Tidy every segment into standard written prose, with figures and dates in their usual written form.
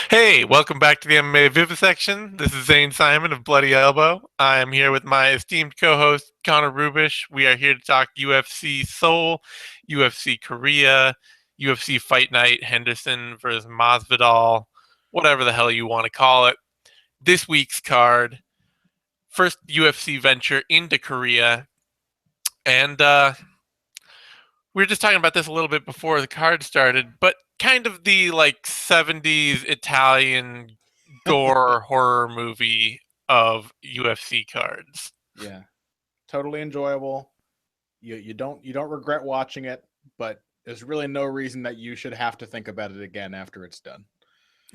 Hey, welcome back to the MMA Vivisection. This is Zane Simon of Bloody Elbow. I am here with my esteemed co-host Connor Rubish. We are here to talk UFC Seoul, UFC Korea, UFC Fight Night, Henderson versus Masvidal, whatever the hell you want to call it. This week's card, first UFC venture into Korea, and we were just talking about this a little bit before the card started, but kind of the like 70s Italian gore horror movie of UFC cards. Yeah, totally enjoyable. You don't regret watching it, but there's really no reason that you should have to think about it again after it's done.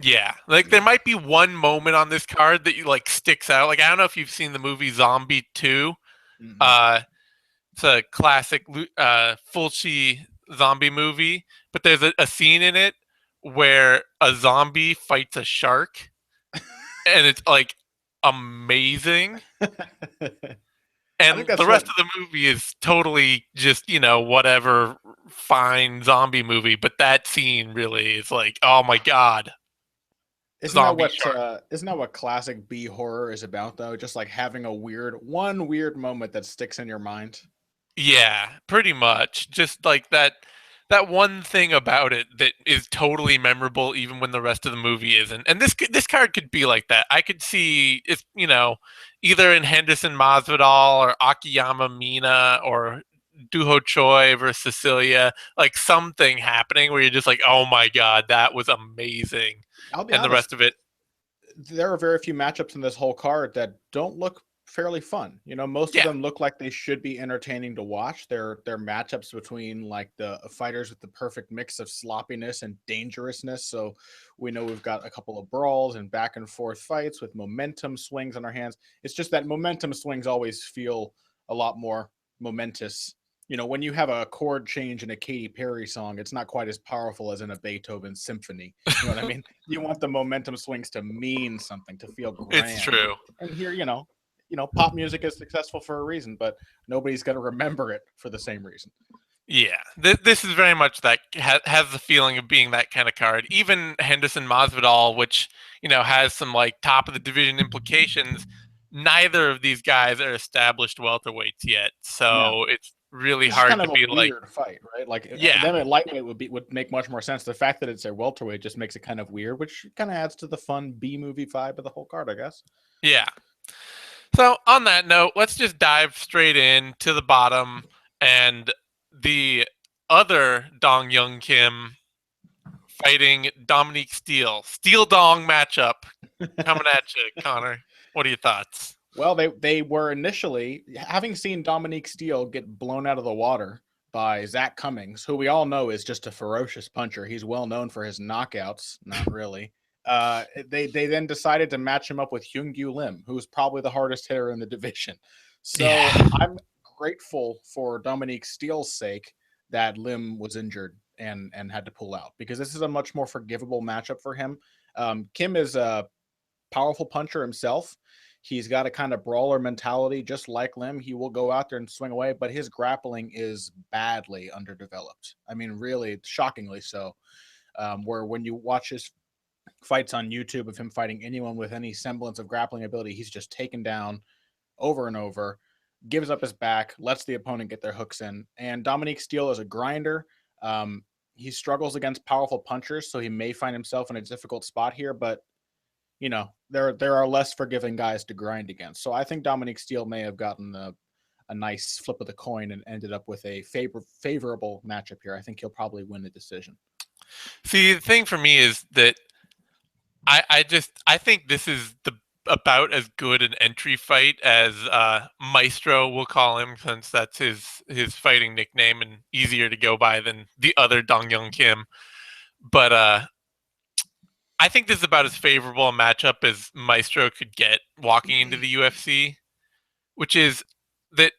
Yeah, like there might be one moment on this card that you like sticks out. Like I don't know if you've seen the movie Zombie 2. Mm-mm. Uh it's a classic Fulci zombie movie, but there's a scene in it where a zombie fights a shark and it's like amazing. I think And the that's rest what of the movie is totally just, whatever fine zombie movie, but that scene really is like, oh my god, isn't that zombie what shark. isn't that what classic B horror is about though? Just like having one weird moment that sticks in your mind. Yeah, pretty much. Just like that one thing about it that is totally memorable even when the rest of the movie isn't. And this card could be like that. I could see it's, either in Henderson Masvidal or Akiyama Mina or Duho Choi versus Sicilia, like something happening where you're just like, "Oh my god, that was amazing." I'll be And the honest, rest of it, there are very few matchups in this whole card that don't look fairly fun. Most of yeah. them look like they should be entertaining to watch. They're matchups between like the fighters with the perfect mix of sloppiness and dangerousness. So we know we've got a couple of brawls and back and forth fights with momentum swings on our hands. It's just that momentum swings always feel a lot more momentous. When you have a chord change in a Katy Perry song, it's not quite as powerful as in a Beethoven symphony. You know what I mean? You want the momentum swings to mean something, to feel It's grand. true. And here, pop music is successful for a reason, but nobody's going to remember it for the same reason. Yeah, this is very much that has the feeling of being that kind of card. Even Henderson Masvidal, which has some like top of the division implications. Neither of these guys are established welterweights yet, Yeah, so it's really this is hard kind to of a be like, weird fight, right? Like yeah, them at lightweight would make much more sense. The fact that it's a welterweight just makes it kind of weird, which kind of adds to the fun B movie vibe of the whole card, I guess. yeah. So on that note, let's just dive straight in to the bottom and the other Dong Young Kim fighting Dominique Steele. Steel Dong matchup coming at you, Connor. What are your thoughts? Well, they were initially having seen Dominique Steele get blown out of the water by Zach Cummings, who we all know is just a ferocious puncher. He's well known for his knockouts, not really. They then decided to match him up with Hyung-Gyu Lim, who's probably the hardest hitter in the division. So Yeah. I'm grateful for Dominique Steele's sake that Lim was injured and had to pull out, because this is a much more forgivable matchup for him. Kim is a powerful puncher himself. He's got a kind of brawler mentality, just like Lim. He will go out there and swing away, but his grappling is badly underdeveloped. I mean, really shockingly so. Where when you watch his fights on YouTube of him fighting anyone with any semblance of grappling ability, he's just taken down over and over, gives up his back, lets the opponent get their hooks in. And Dominique Steele is a grinder. He struggles against powerful punchers, so he may find himself in a difficult spot here, but there are less forgiving guys to grind against. So I think Dominique Steele may have gotten a nice flip of the coin and ended up with a favorable matchup here. I think he'll probably win the decision. See, the thing for me is that I think this is the about as good an entry fight as Maestro, we'll call him, since that's his fighting nickname and easier to go by than the other Dong Young Kim. But I think this is about as favorable a matchup as Maestro could get walking into the UFC, which is that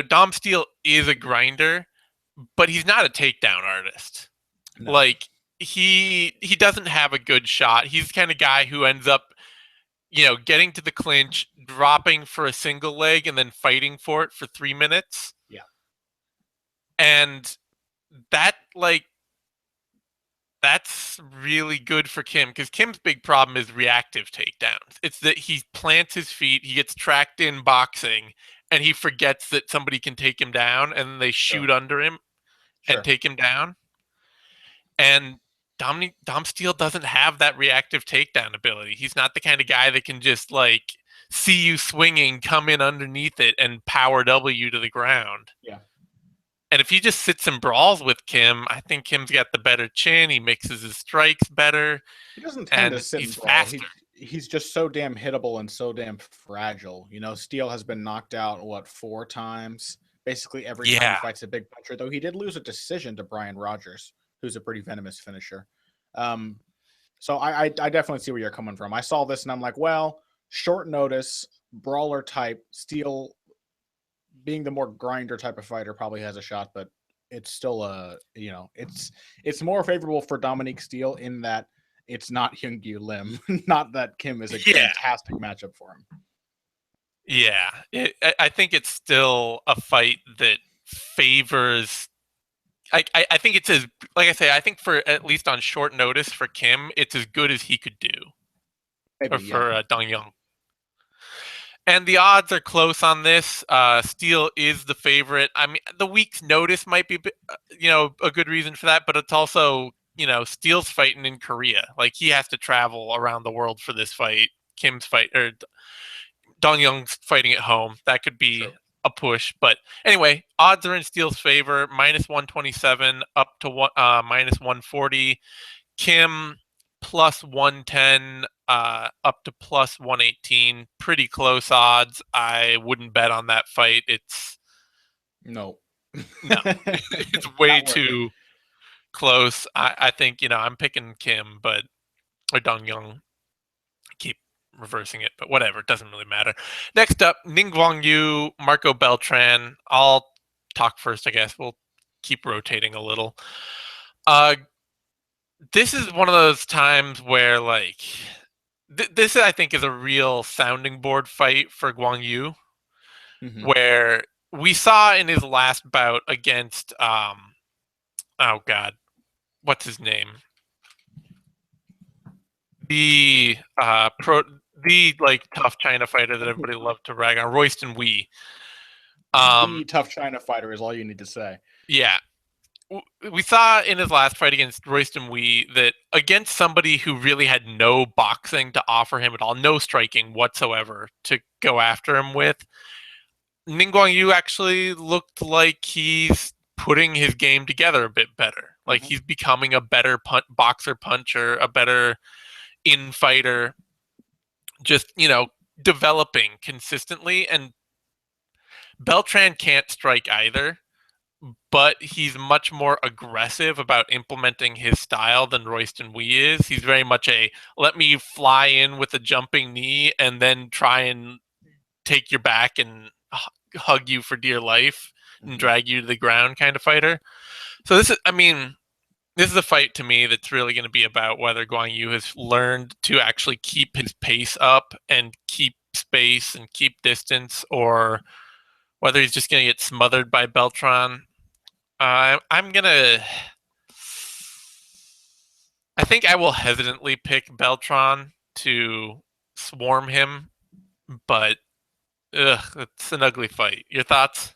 Dom Steele is a grinder, but he's not a takedown artist. No. Like he doesn't have a good shot. He's the kind of guy who ends up getting to the clinch, dropping for a single leg, and then fighting for it for 3 minutes. Yeah. And that, like, That's really good for Kim because Kim's big problem is reactive takedowns. It's that he plants his feet, he gets tracked in boxing, and he forgets that somebody can take him down, and they Sure. shoot under him and Sure. take him down. And Dom Steele doesn't have that reactive takedown ability. He's not the kind of guy that can just like see you swinging, come in underneath it, and power W to the ground. Yeah. And if he just sits and brawls with Kim, I think Kim's got the better chin. He mixes his strikes better, He doesn't tend to and sit he's and brawl. faster. He's just so damn hittable and so damn fragile. You know, Steele has been knocked out what 4 times. Basically every time he Yeah, fights a big puncher, though he did lose a decision to Brian Rogers, who's a pretty venomous finisher. Um, so I definitely see where you're coming from. I saw this and I'm like, well, short notice, brawler type, Steele being the more grinder type of fighter probably has a shot, but it's still it's more favorable for Dominique Steele in that it's not Hyungyu Lim. Not that Kim is a yeah, fantastic matchup for him. yeah. I think it's still a fight that favors. I think it's as like I say. I think for at least on short notice for Kim, it's as good as he could do, or Maybe, yeah. for Dong Young. And the odds are close on this. Steele is the favorite. I mean, the week's notice might be, a good reason for that, but it's also, Steele's fighting in Korea. Like he has to travel around the world for this fight. Kim's fight or Dong Young's fighting at home. That could be True. a push. But anyway, odds are in Steele's favor. Minus 127 up to minus 140. Kim plus 110 up to plus 118. Pretty close odds. I wouldn't bet on that fight. It's No. no, it's way Not worth it. too close. I think, I'm picking Kim, but or Dong Young. Keep reversing it, but whatever. It doesn't really matter. Next up, Ning Yu, Marco Beltran. I'll talk first, I guess. We'll keep rotating a little. This is one of those times where, like, this I think is a real sounding board fight for Guang Yu, Mhm. where we saw in his last bout against, oh God, what's his name? The the like tough China fighter that everybody loved to rag on, Royston Wee. The tough China fighter is all you need to say. Yeah, we saw in his last fight against Royston Wee that against somebody who really had no boxing to offer him at all, no striking whatsoever to go after him with, Ning Yu actually looked like he's putting his game together a bit better. Like Mhm. he's becoming a better boxer puncher, a better infighter, just, developing consistently. And Beltran can't strike either, but he's much more aggressive about implementing his style than Royston Wee is. He's very much a let me fly in with a jumping knee and then try and take your back and hug you for dear life and Mhm. drag you to the ground kind of fighter. So this is a fight to me that's really going to be about whether Guang Yu has learned to actually keep his pace up and keep space and keep distance, or whether he's just going to get smothered by Beltran. I'm gonna. I think I will hesitantly pick Beltran to swarm him, but it's an ugly fight. Your thoughts?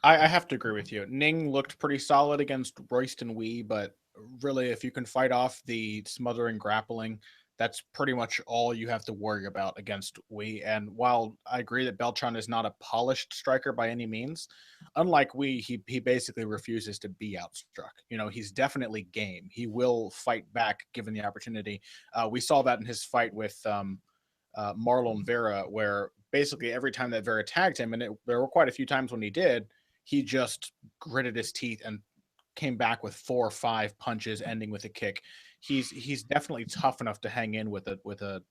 I have to agree with you. Ning looked pretty solid against Royston Wee, but really, if you can fight off the smothering grappling, that's pretty much all you have to worry about against Wee. And while I agree that Beltran is not a polished striker by any means, unlike Wee, he basically refuses to be outstruck. You know, he's definitely game. He will fight back given the opportunity. We saw that in his fight with Marlon Vera, where basically every time that Vera tagged him, and there were quite a few times when he did, he just gritted his teeth and came back with 4 or 5 punches, ending with a kick. He's definitely tough enough to hang in with a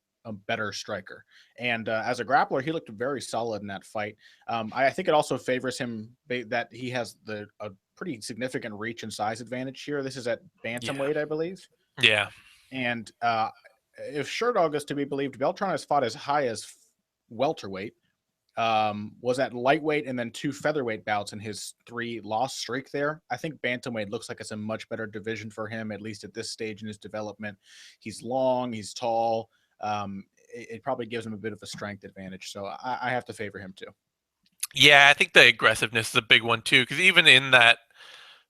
better striker. And as a grappler, he looked very solid in that fight. I think it also favors him that he has a pretty significant reach and size advantage here. This is at Yeah, bantamweight, I believe. yeah, And if Sherdog is to be believed, Beltran has fought as high as welterweight. was at lightweight and then 2 featherweight bouts in his 3-loss streak there. I think bantamweight looks like it's a much better division for him, at least at this stage in his development. He's long, he's tall. It probably gives him a bit of a strength advantage. So I have to favor him too. Yeah, I think the aggressiveness is a big one too, because even in that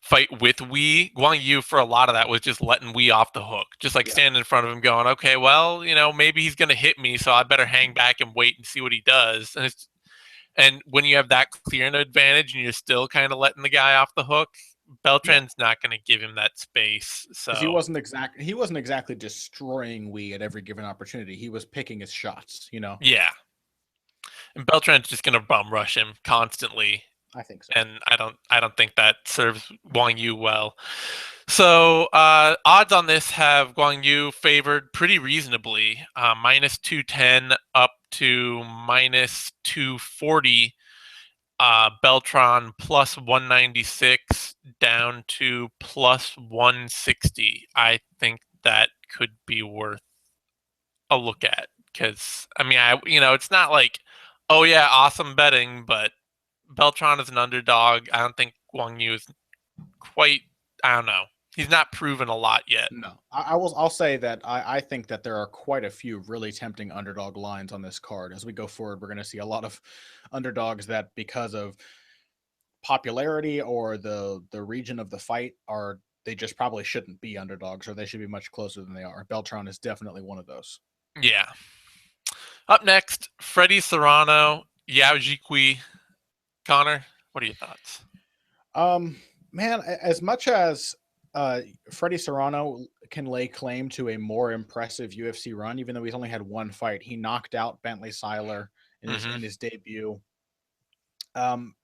fight with Wee, Guang Yu for a lot of that was just letting Wee off the hook, just like Yeah. standing in front of him going, okay, well, maybe he's going to hit me, so I better hang back and wait and see what he does. And when you have that clear an advantage and you're still kind of letting the guy off the hook, Beltran's not going to give him that space. So Because he wasn't exactly destroying Wee at every given opportunity. He was picking his shots, yeah, and Beltran's just going to bum rush him constantly. I think so. And I don't think that serves Guang Yu well. So odds on this have Guang Yu favored pretty reasonably, minus 210 up to minus 240. Beltran plus 196 down to plus 160. I think that could be worth a look at, because it's not like, oh yeah, awesome betting, but Beltran is an underdog. I don't think Guang Yu is quite. I don't know. He's not proven a lot yet. No, I'll say that I think that there are quite a few really tempting underdog lines on this card. As we go forward, we're going to see a lot of underdogs that, because of popularity or the region of the fight, they just probably shouldn't be underdogs, or they should be much closer than they are. Beltran is definitely one of those. Yeah. Up next, Freddie Serrano, Yao Jiqui. Connor, what are your thoughts? Man, as much as Freddie Serrano can lay claim to a more impressive UFC run, even though he's only had one fight, he knocked out Bentley Seiler in his debut. And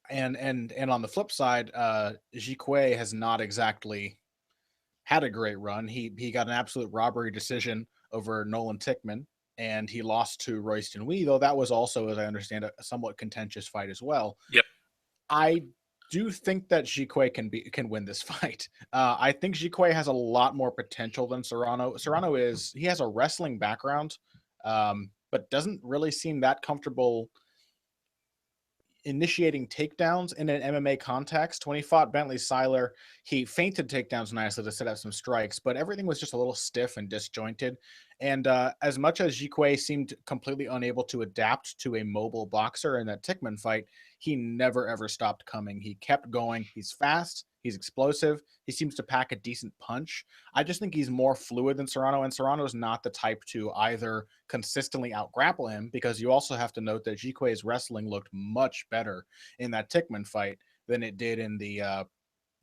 on the flip side, Jiqui has not exactly had a great run. He got an absolute robbery decision over Nolan Tickman, and he lost to Royston Wee, though that was also, as I understand, a somewhat contentious fight as well. Yep. I do think that Jiqui can win this fight. I think Jiqui has a lot more potential than Serrano. Serrano he has a wrestling background, but doesn't really seem that comfortable initiating takedowns in an MMA context. When he fought Bentley Seiler, he feinted takedowns nicely to set up some strikes, but everything was just a little stiff and disjointed. And as much as Jiqui seemed completely unable to adapt to a mobile boxer in that Tickman fight, he never, ever stopped coming. He kept going. He's fast. He's explosive. He seems to pack a decent punch. I just think he's more fluid than Serrano, and Serrano's not the type to either consistently out-grapple him, because you also have to note that Jiqui's wrestling looked much better in that Tickman fight than it did in the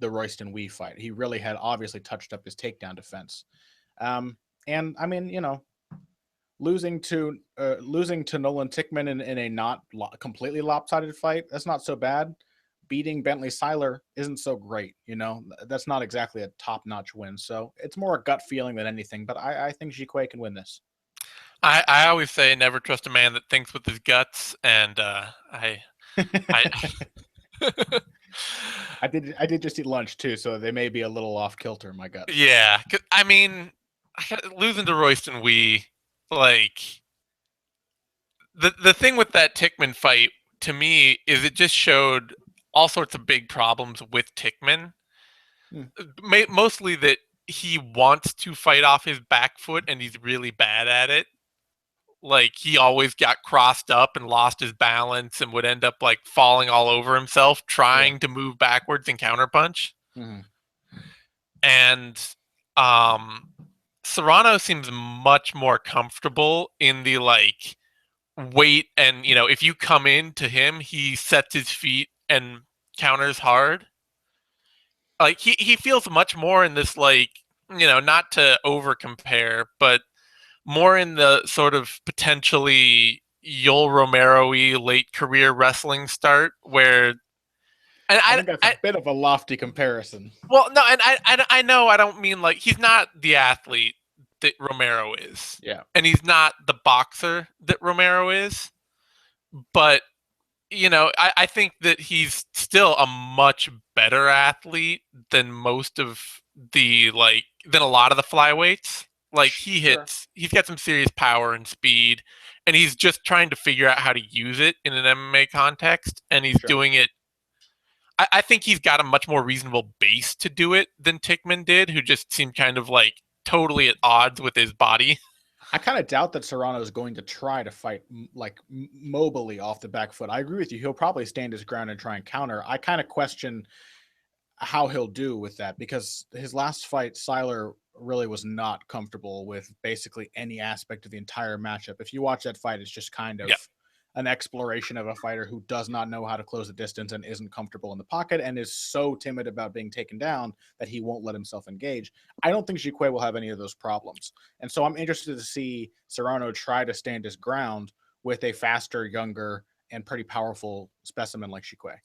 Royston Wee fight. He really had obviously touched up his takedown defense. And I mean, losing to Nolan Tickman in a not completely lopsided fight, that's not so bad. Beating Bentley Seiler isn't so great. That's not exactly a top-notch win. So it's more a gut feeling than anything, but I think Jiqui can win this. I always say never trust a man that thinks with his guts, and I I did just eat lunch too, so they may be a little off kilter, my gut. Yeah, I mean, losing to Royston Wee, like the thing with that Tickman fight to me is it just showed all sorts of big problems with Tickman. Mostly that he wants to fight off his back foot and he's really bad at it. Like, he always got crossed up and lost his balance and would end up like falling all over himself trying to move backwards and counterpunch. And Serrano seems much more comfortable in the like weight, and if you come into him, he sets his feet and counters hard. Like, he feels much more in this, like, not to over compare, but more in the sort of potentially Yoel Romero-y late career wrestling start, where I think that's a bit of a lofty comparison. Well, no, and I know I don't mean like he's not the athlete that Romero is. Yeah. And he's not the boxer that Romero is. But, I think that he's still a much better athlete than most of than a lot of the flyweights. Like Sure. he's got some serious power and speed, and he's just trying to figure out how to use it in an MMA context, and he's Sure. doing it. I think he's got a much more reasonable base to do it than Tickman did, who just seemed kind of like totally at odds with his body. I kind of doubt that Serrano is going to try to fight like mobily off the back foot. I agree with you. He'll probably stand his ground and try and counter. I kind of question how he'll do with that because his last fight, Seiler really was not comfortable with basically any aspect of the entire matchup. If you watch that fight, it's just kind of Yeah. an exploration of a fighter who does not know how to close the distance and isn't comfortable in the pocket and is so timid about being taken down that he won't let himself engage. I don't think Jiquei will have any of those problems. And so I'm interested to see Serrano try to stand his ground with a faster, younger, and pretty powerful specimen like Jiquei.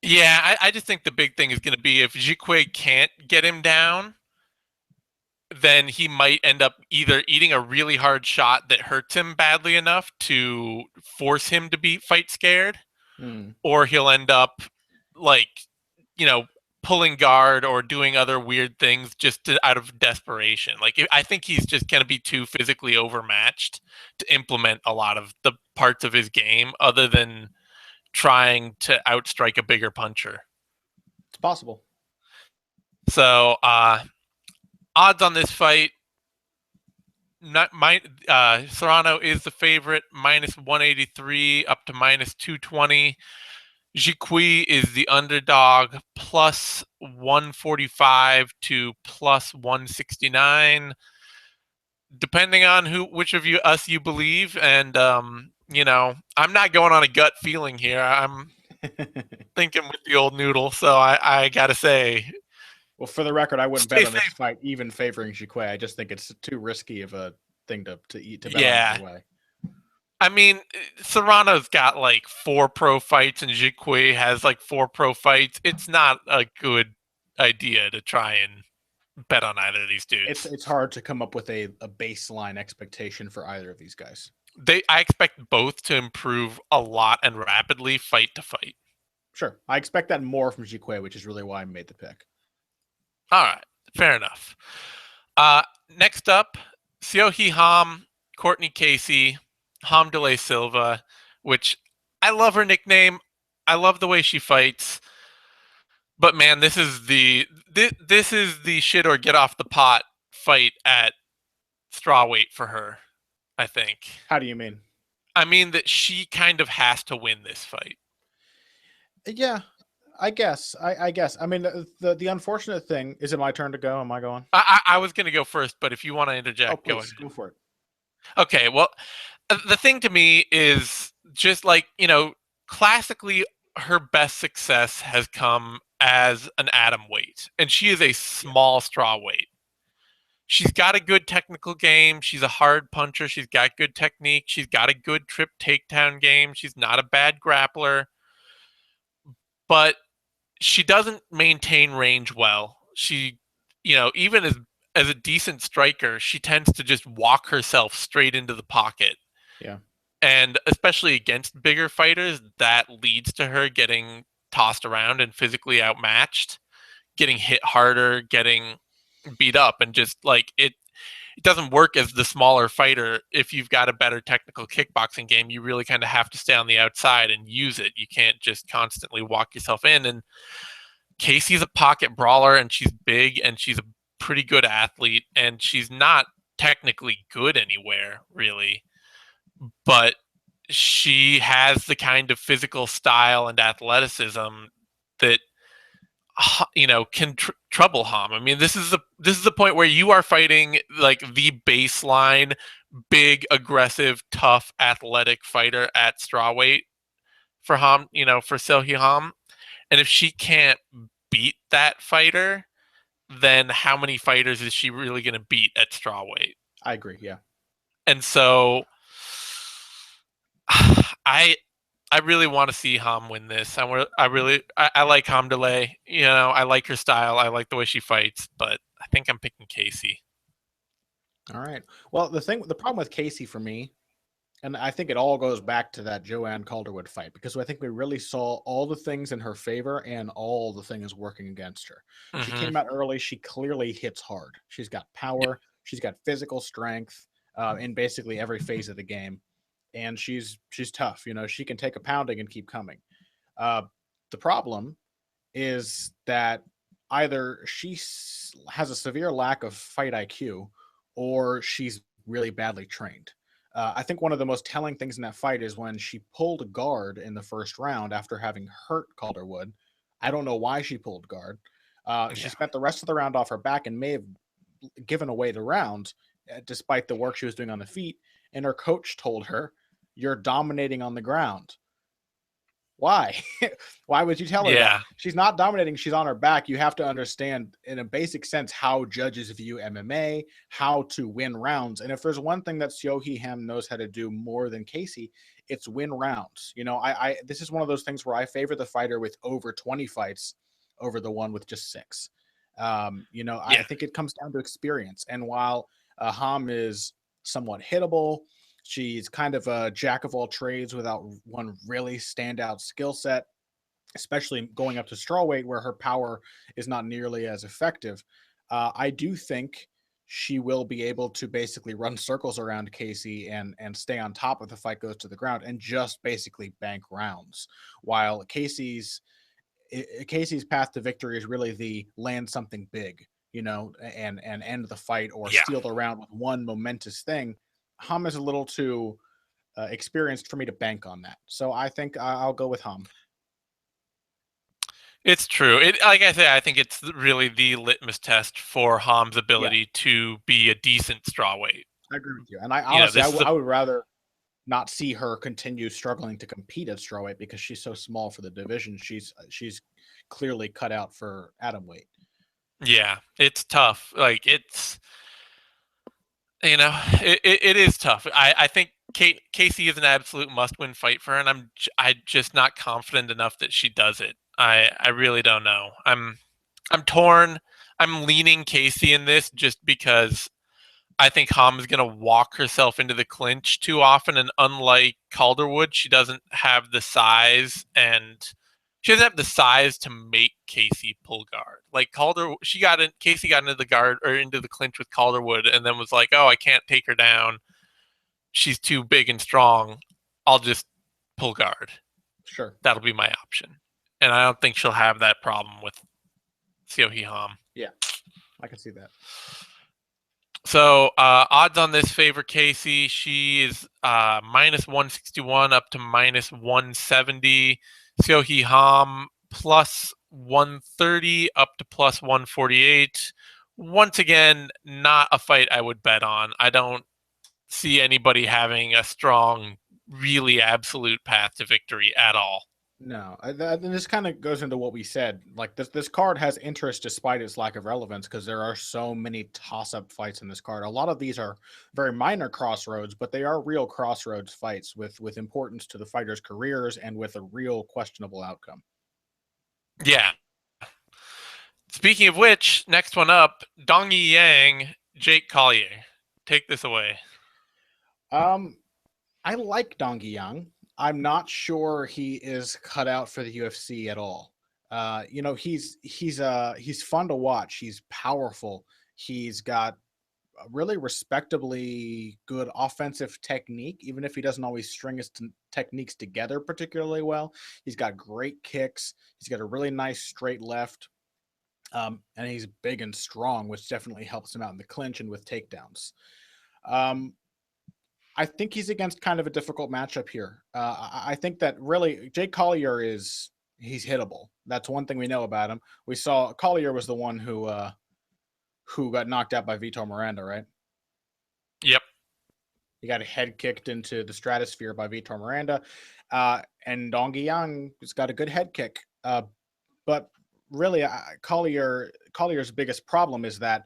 Yeah, I just think the big thing is going to be if Jiquei can't get him down, then he might end up either eating a really hard shot that hurts him badly enough to force him to be fight scared, or he'll end up like, you know, pulling guard or doing other weird things just out of desperation. Like I think he's just going to be too physically overmatched to implement a lot of the parts of his game other than trying to outstrike a bigger puncher. It's possible. So, odds on this fight, not my Serrano is the favorite, minus 183 up to minus 220. Jiquei is the underdog, plus 145 to plus 169, depending on which of us you believe. And you know, I'm not going on a gut feeling here. I'm thinking with the old noodle, so I gotta say, Well, for the record, I wouldn't bet stay on this safe. fight, even favoring Jiquei. I just think it's too risky of a thing to eat to bet on Yeah, either way. I mean, Serrano's got like 4 pro fights, and Jiquei has like 4 pro fights. It's not a good idea to try and bet on either of these dudes. It's hard to come up with a baseline expectation for either of these guys. I expect both to improve a lot and rapidly, fight to fight. Sure, I expect that more from Jiquei, which is really why I made the pick. All right, fair enough. Next up, Seohee Ham, Courtney Casey, Hamdullah Silva, which I love her nickname. I love the way she fights. But man, this is the shit or get off the pot fight at strawweight for her, I think. How do you mean? I mean that she kind of has to win this fight. Yeah, I guess. I guess. I mean, the unfortunate thing is it my turn to go? Am I going? I was going to go first, but if you want to Oh, interject, go ahead. please go for it. Okay, well, the thing to me is just like, you know, classically, her best success has come as an atom weight, and she is a small straw weight. She's got a good technical game. She's a hard puncher. She's got good technique. She's got a good trip takedown game. She's not a bad grappler, but she doesn't maintain range well. She, you know, even as a decent striker, she tends to just walk herself straight into the pocket. Yeah. And especially against bigger fighters, that leads to her getting tossed around and physically outmatched, getting hit harder, getting beat up, and just like it doesn't work as the smaller fighter. If you've got a better technical kickboxing game, you really kind of have to stay on the outside and use it. You can't just constantly walk yourself in. And Casey's a pocket brawler, and she's big, and she's a pretty good athlete, and she's not technically good anywhere really, but she has the kind of physical style and athleticism that, you know, can trouble Ham. I mean, this is the point where you are fighting like the baseline, big, aggressive, tough, athletic fighter at strawweight for Ham. You know, for Seohee Ham, and if she can't beat that fighter, then how many fighters is she really going to beat at strawweight? I agree. Yeah. And so, I really want to see Ham win this. I like Hamdullah. You know, I like her style. I like the way she fights, but I think I'm picking Casey. All right. Well, the problem with Casey for me, and I think it all goes back to that Joanne Calderwood fight, because I think we really saw all the things in her favor and all the things working against her. She Mm-hmm. came out early. She clearly hits hard. She's got power. She's got physical strength in basically every phase of the game, and she's tough. She can take a pounding and keep coming. Uh, the problem is that either she has a severe lack of fight IQ or she's really badly trained. I think one of the most telling things in that fight is when she pulled a guard in the first round after having hurt Calderwood. I don't know why she pulled guard. She Yeah. spent the rest of the round off her back and may have given away the round despite the work she was doing on the feet. And her coach told her, "You're dominating on the ground." Why? Why would you tell her that? Yeah. She's not dominating. She's on her back. You have to understand in a basic sense how judges view MMA, how to win rounds. And if there's one thing that Seo Hee Ham knows how to do more than Casey, it's win rounds. I this is one of those things where I favor the fighter with over 20 fights over the one with just 6. I think it comes down to experience. And while Ham is somewhat hittable, she's kind of a jack of all trades without one really standout skill set, especially going up to strawweight where her power is not nearly as effective. I do think she will be able to basically run circles around Casey and stay on top if the fight goes to the ground and just basically bank rounds. While Casey's path to victory is really the land something big, and end the fight or steal the round with one momentous thing. Hum is a little too experienced for me to bank on that. So I think I'll go with Hum. It's true. Like I say, I think it's really the litmus test for Ham's ability to be a decent strawweight. I agree with you. And I honestly, I would rather not see her continue struggling to compete at strawweight because she's so small for the division. She's clearly cut out for atomweight. Yeah, it's tough. Like it is tough. I think Casey is an absolute must-win fight for her, and I'm just not confident enough that she does it. I really don't know. I'm torn. I'm leaning Casey in this just because I think Ham is going to walk herself into the clinch too often, and unlike Calderwood, she doesn't have the size to make Casey pull guard. Like Casey got into the guard or into the clinch with Calderwood, and then was like, "Oh, I can't take her down. She's too big and strong. I'll just pull guard. Sure, that'll be my option." And I don't think she'll have that problem with Seo Hee Ham. Yeah, I can see that. So odds on this favor Casey. She is minus 161 up to minus 170. Seo Hee Ham plus 130 up to plus 148. Once again, not a fight I would bet on. I don't see anybody having a strong, really absolute path to victory at all. No, this kind of goes into what we said. Like this card has interest despite its lack of relevance because there are so many toss-up fights in this card. A lot of these are very minor crossroads, but they are real crossroads fights with importance to the fighters' careers and with a real questionable outcome. Yeah. Speaking of which, next one up, Dongi Yang, Jake Collier. Take this away. I like Dongi Yang. I'm not sure he is cut out for the UFC at all. He's fun to watch. He's powerful. He's got a really respectably good offensive technique, even if he doesn't always string his techniques together particularly well. He's got great kicks. He's got a really nice straight left. And he's big and strong, which definitely helps him out in the clinch and with takedowns. I think he's against kind of a difficult matchup here. I think that really Jake Collier he's hittable. That's one thing we know about him. We saw Collier was the one who got knocked out by Vitor Miranda, right? Yep. He got a head kicked into the stratosphere by Vitor Miranda. And Dongi Yang has got a good head kick. But really, Collier's biggest problem is that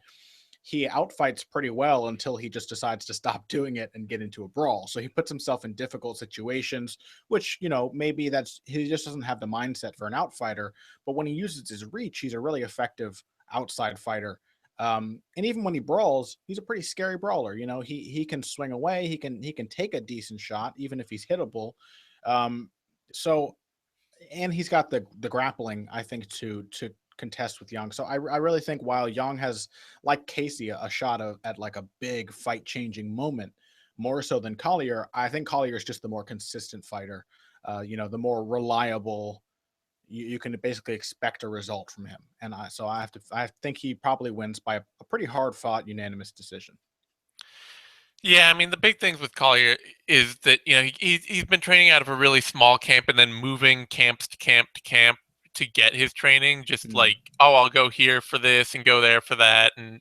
he outfights pretty well until he just decides to stop doing it and get into a brawl. So he puts himself in difficult situations, which, maybe he just doesn't have the mindset for an outfighter. But when he uses his reach, he's a really effective outside fighter. And even when he brawls, he's a pretty scary brawler. He can swing away. He can take a decent shot, even if he's hittable. And he's got the grappling, I think, to contest with Young. So I really think while Young has, like Casey, a shot at like a big fight changing moment, more so than Collier, I think Collier is just the more consistent fighter. The more reliable. You can basically expect a result from him, and I think he probably wins by a pretty hard fought unanimous decision. Yeah, I mean the big things with Collier is that he's been training out of a really small camp and then moving camps to camp to camp to get his training. Just Mm, like, oh, I'll go here for this and go there for that, and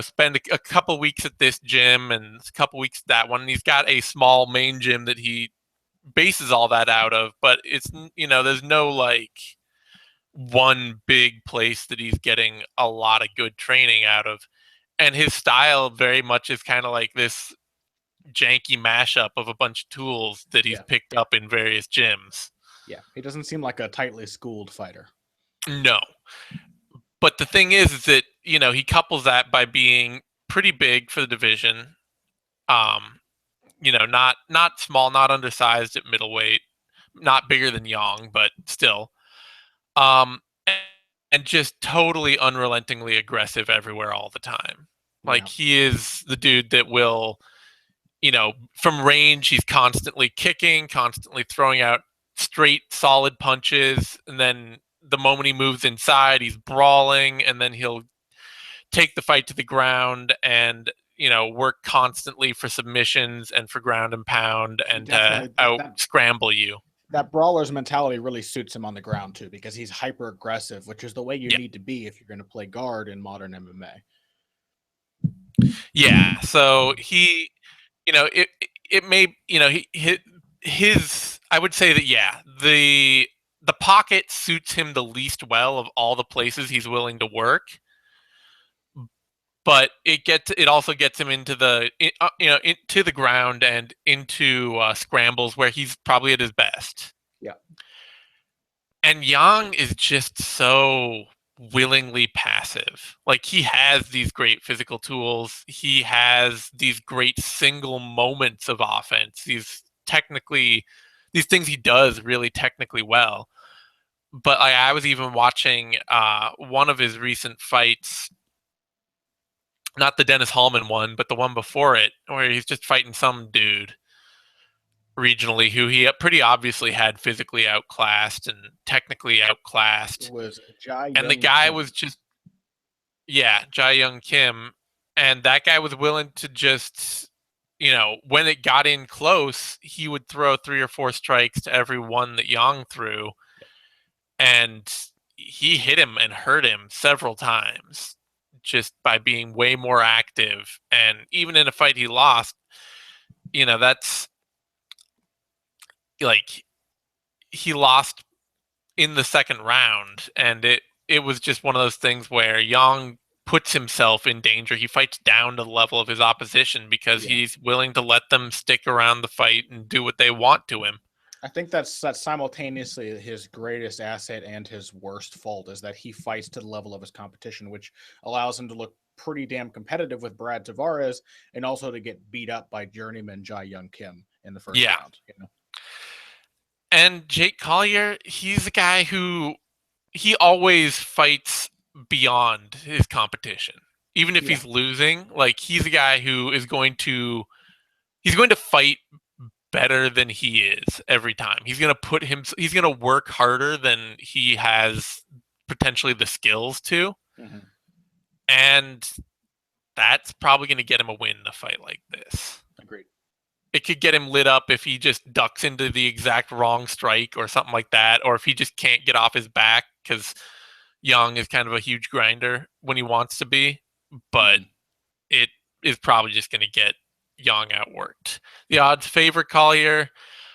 spend a couple weeks at this gym and a couple weeks at that one. And he's got a small main gym that he bases all that out of, but it's there's no like one big place that he's getting a lot of good training out of. And his style very much is kind of like this janky mashup of a bunch of tools that he's yeah, picked up in various gyms. yeah. He doesn't seem like a tightly schooled fighter. No. But the thing is that, he couples that by being pretty big for the division. Um, not small, not undersized at middleweight, not bigger than Young, but still. Um, and just totally unrelentingly aggressive everywhere all the time. Yeah, Like he is the dude that will, from range, he's constantly kicking, constantly throwing out straight, solid punches. And then the moment he moves inside, he's brawling. And then he'll take the fight to the ground and, work constantly for submissions and for ground and pound and to definitely out scramble you. that brawler's mentality really suits him on the ground too, because he's hyper aggressive, which is the way you Yeah. need to be if you're going to play guard in modern MMA. Yeah. So he, it may, his, I would say that, yeah, the pocket suits him the least well of all the places he's willing to work. But it also gets him into into the ground and into scrambles where he's probably at his best. Yeah. And Yang is just so willingly passive. Like he has these great physical tools. He has these great single moments of offense. These things he does really technically well. But I was even watching one of his recent fights, not the Dennis Hallman one, but the one before it, where he's just fighting some dude regionally who he pretty obviously had physically outclassed and technically outclassed. It was Jai And the Young guy Kim. was just, yeah, Jai Young Kim. And that guy was willing to just, when it got in close, he would throw 3 or 4 strikes to every one that Yang threw. And he hit him and hurt him several times just by being way more active. And even in a fight he lost, that's like he lost in the second round, and it was just one of those things where Yang puts himself in danger. He fights down to the level of his opposition because he's willing to let them stick around the fight and do what they want to him. I think that's simultaneously his greatest asset and his worst fault, is that he fights to the level of his competition, which allows him to look pretty damn competitive with Brad Tavares and also to get beat up by journeyman Jai Young Kim in the first round. And Jake Collier, he's a guy who he always fights beyond his competition. Even if he's losing, like he's a guy who is going to fight better than he is every time. He's going to work harder than he has potentially the skills to. Mm-hmm. And that's probably going to get him a win in a fight like this. Agreed. It could get him lit up if he just ducks into the exact wrong strike or something like that, or if he just can't get off his back, because Young is kind of a huge grinder when he wants to be, but it is probably just going to get Young outworked. The odds favor Collier,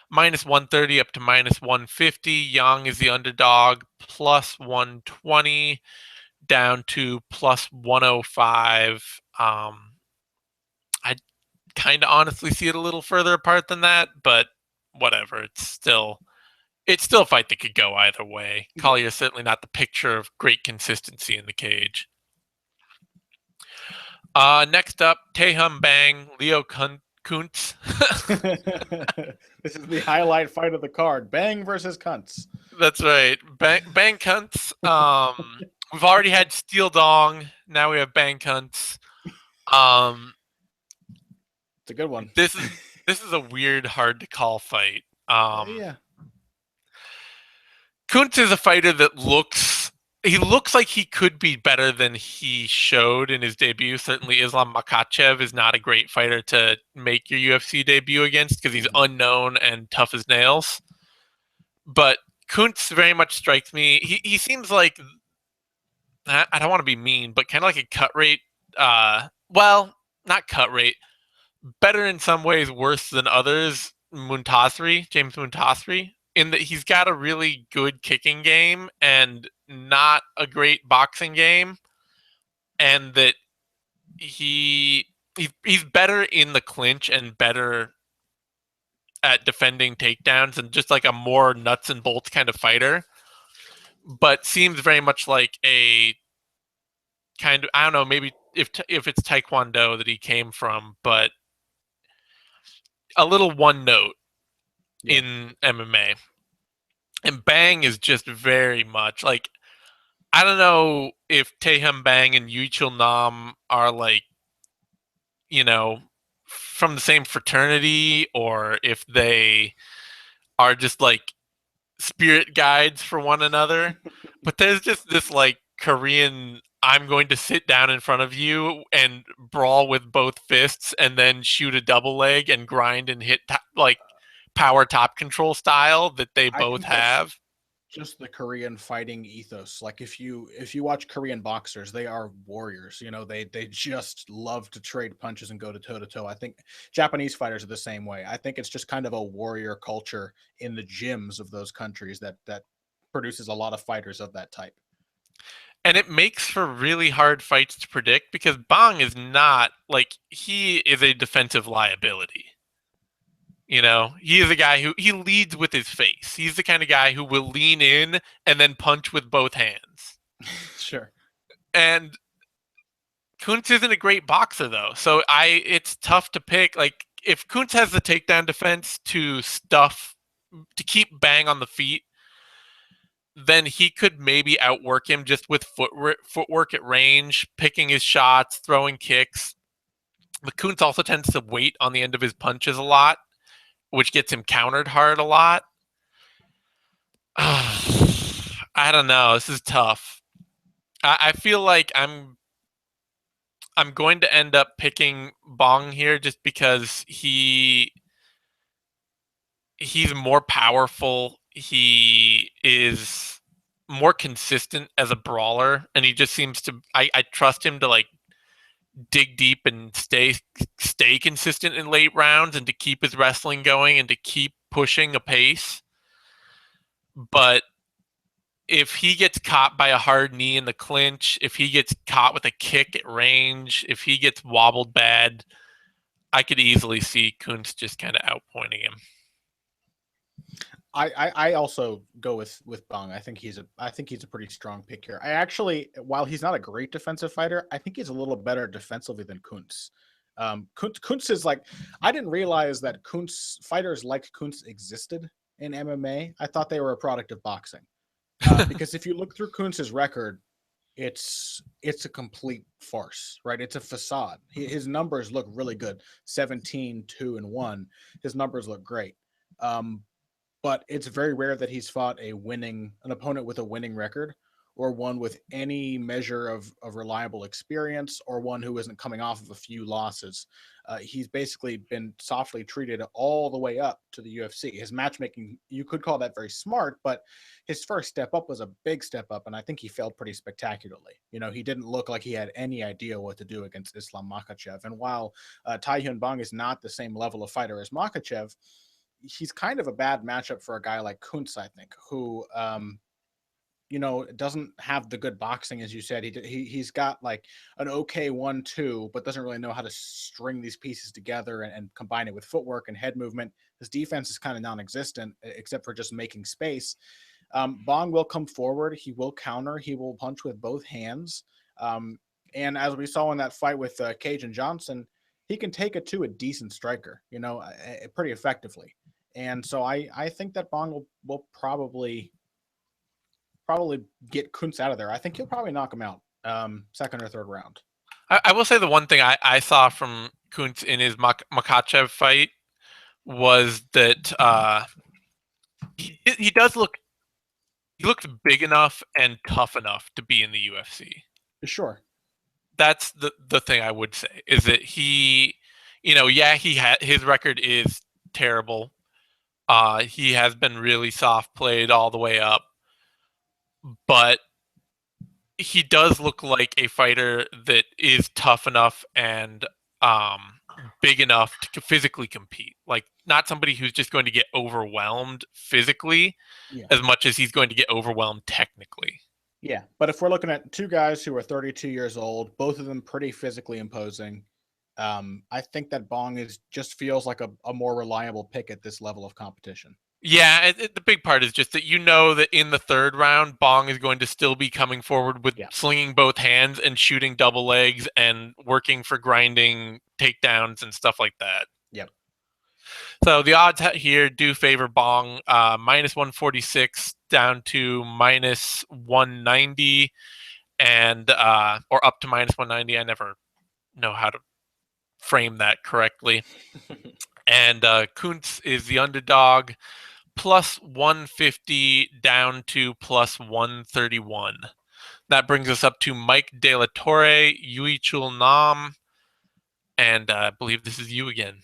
minus 130 up to minus 150. Young is the underdog, plus 120 down to plus 105. I kind of honestly see it a little further apart than that, but whatever. It's still a fight that could go either way. Collier is certainly not the picture of great consistency in the cage. Next up, Taehum Bang, Leo Kunts. This is the highlight fight of the card. Bang versus Kunts. That's right. Bang Kunts. We've already had Steel Dong. Now we have Bang Kunts. Um, It's a good one. this is a weird, hard to call fight. Yeah. Kuntz is a fighter that looks like he could be better than he showed in his debut. Certainly, Islam Makhachev is not a great fighter to make your UFC debut against because he's unknown and tough as nails. But Kuntz very much strikes me. He seems like, I don't want to be mean, but kind of like a cut rate. Well, not cut rate. Better in some ways, worse than others. James Muntasri, in that he's got a really good kicking game and not a great boxing game, and that he's better in the clinch and better at defending takedowns and just like a more nuts and bolts kind of fighter, but seems very much like a kind of, I don't know, maybe if it's Taekwondo that he came from, but a little one note in MMA. And Bang is just very much like, I don't know if Taehyung Bang and Yuichul Nam are like, from the same fraternity, or if they are just like spirit guides for one another. But there's just this like Korean, I'm going to sit down in front of you and brawl with both fists and then shoot a double leg and grind and hit like power top control style that they I both think that's have. just the Korean fighting ethos. Like if you watch Korean boxers, they are warriors. They just love to trade punches and go to toe to toe. I think Japanese fighters are the same way. I think it's just kind of a warrior culture in the gyms of those countries that produces a lot of fighters of that type. And it makes for really hard fights to predict because Bang is not like, he is a defensive liability. He is a guy who he leads with his face. He's the kind of guy who will lean in and then punch with both hands. Sure. And Kuntz isn't a great boxer though, so it's tough to pick. Like, if Kuntz has the takedown defense to keep Bang on the feet, then he could maybe outwork him just with footwork at range, picking his shots, throwing kicks. But Kuntz also tends to wait on the end of his punches a lot, which gets him countered hard a lot. I don't know. This is tough. I feel like I'm going to end up picking Bong here just because he's more powerful. He is more consistent as a brawler, and he just seems to. I trust him to like dig deep and stay consistent in late rounds and to keep his wrestling going and to keep pushing a pace. But if he gets caught by a hard knee in the clinch, if he gets caught with a kick at range, if he gets wobbled bad, I could easily see Kunz just kind of outpointing him. I also go with Bang. I think he's a pretty strong pick here. I actually, while he's not a great defensive fighter, I think he's a little better defensively than Kunz. Kunz is like, I didn't realize that fighters like Kunz existed in MMA. I thought they were a product of boxing. Because if you look through Kuntz's record, it's a complete farce, right? It's a facade. His numbers look really good. 17, 2, and 1. His numbers look great. But it's very rare that he's fought an opponent with a winning record, or one with any measure of reliable experience, or one who isn't coming off of a few losses. He's basically been softly treated all the way up to the UFC. His matchmaking, you could call that very smart, but his first step up was a big step up, and I think he failed pretty spectacularly. He didn't look like he had any idea what to do against Islam Makhachev. And while Taehyung Bang is not the same level of fighter as Makhachev, he's kind of a bad matchup for a guy like Kunts, I think, who doesn't have the good boxing, as you said. He's got like an okay 1-2, but doesn't really know how to string these pieces together and combine it with footwork and head movement. His defense is kind of non-existent, except for just making space. Bong will come forward. He will counter. He will punch with both hands. And as we saw in that fight with Cage and Johnson, he can take it to a decent striker, pretty effectively. And so I think that Bong will probably get Kunts out of there. I think he'll probably knock him out second or third round. I will say the one thing I saw from Kunts in his Makachev fight was that he does look he looks big enough and tough enough to be in the UFC. Sure. That's the thing I would say is that he, yeah, his record is terrible. He has been really soft played all the way up, but he does look like a fighter that is tough enough and um, big enough to physically compete. Like not somebody who's just going to get overwhelmed physically Yeah. as much as he's going to get overwhelmed technically. Yeah, but if we're looking at two guys who are 32 years old, both of them pretty physically imposing, I think that Bong just feels like a more reliable pick at this level of competition. Yeah, the big part is just that that in the third round, Bong is going to still be coming forward with slinging both hands and shooting double legs and working for grinding takedowns and stuff like that. Yep. So the odds here do favor Bong, minus 146 down to minus 190, and or up to minus 190. I never know how to frame that correctly. And Kunts is the underdog, plus 150 down to plus 131. That brings us up to Mike De La Torre, Yui Chul Nam, and I believe this is you again.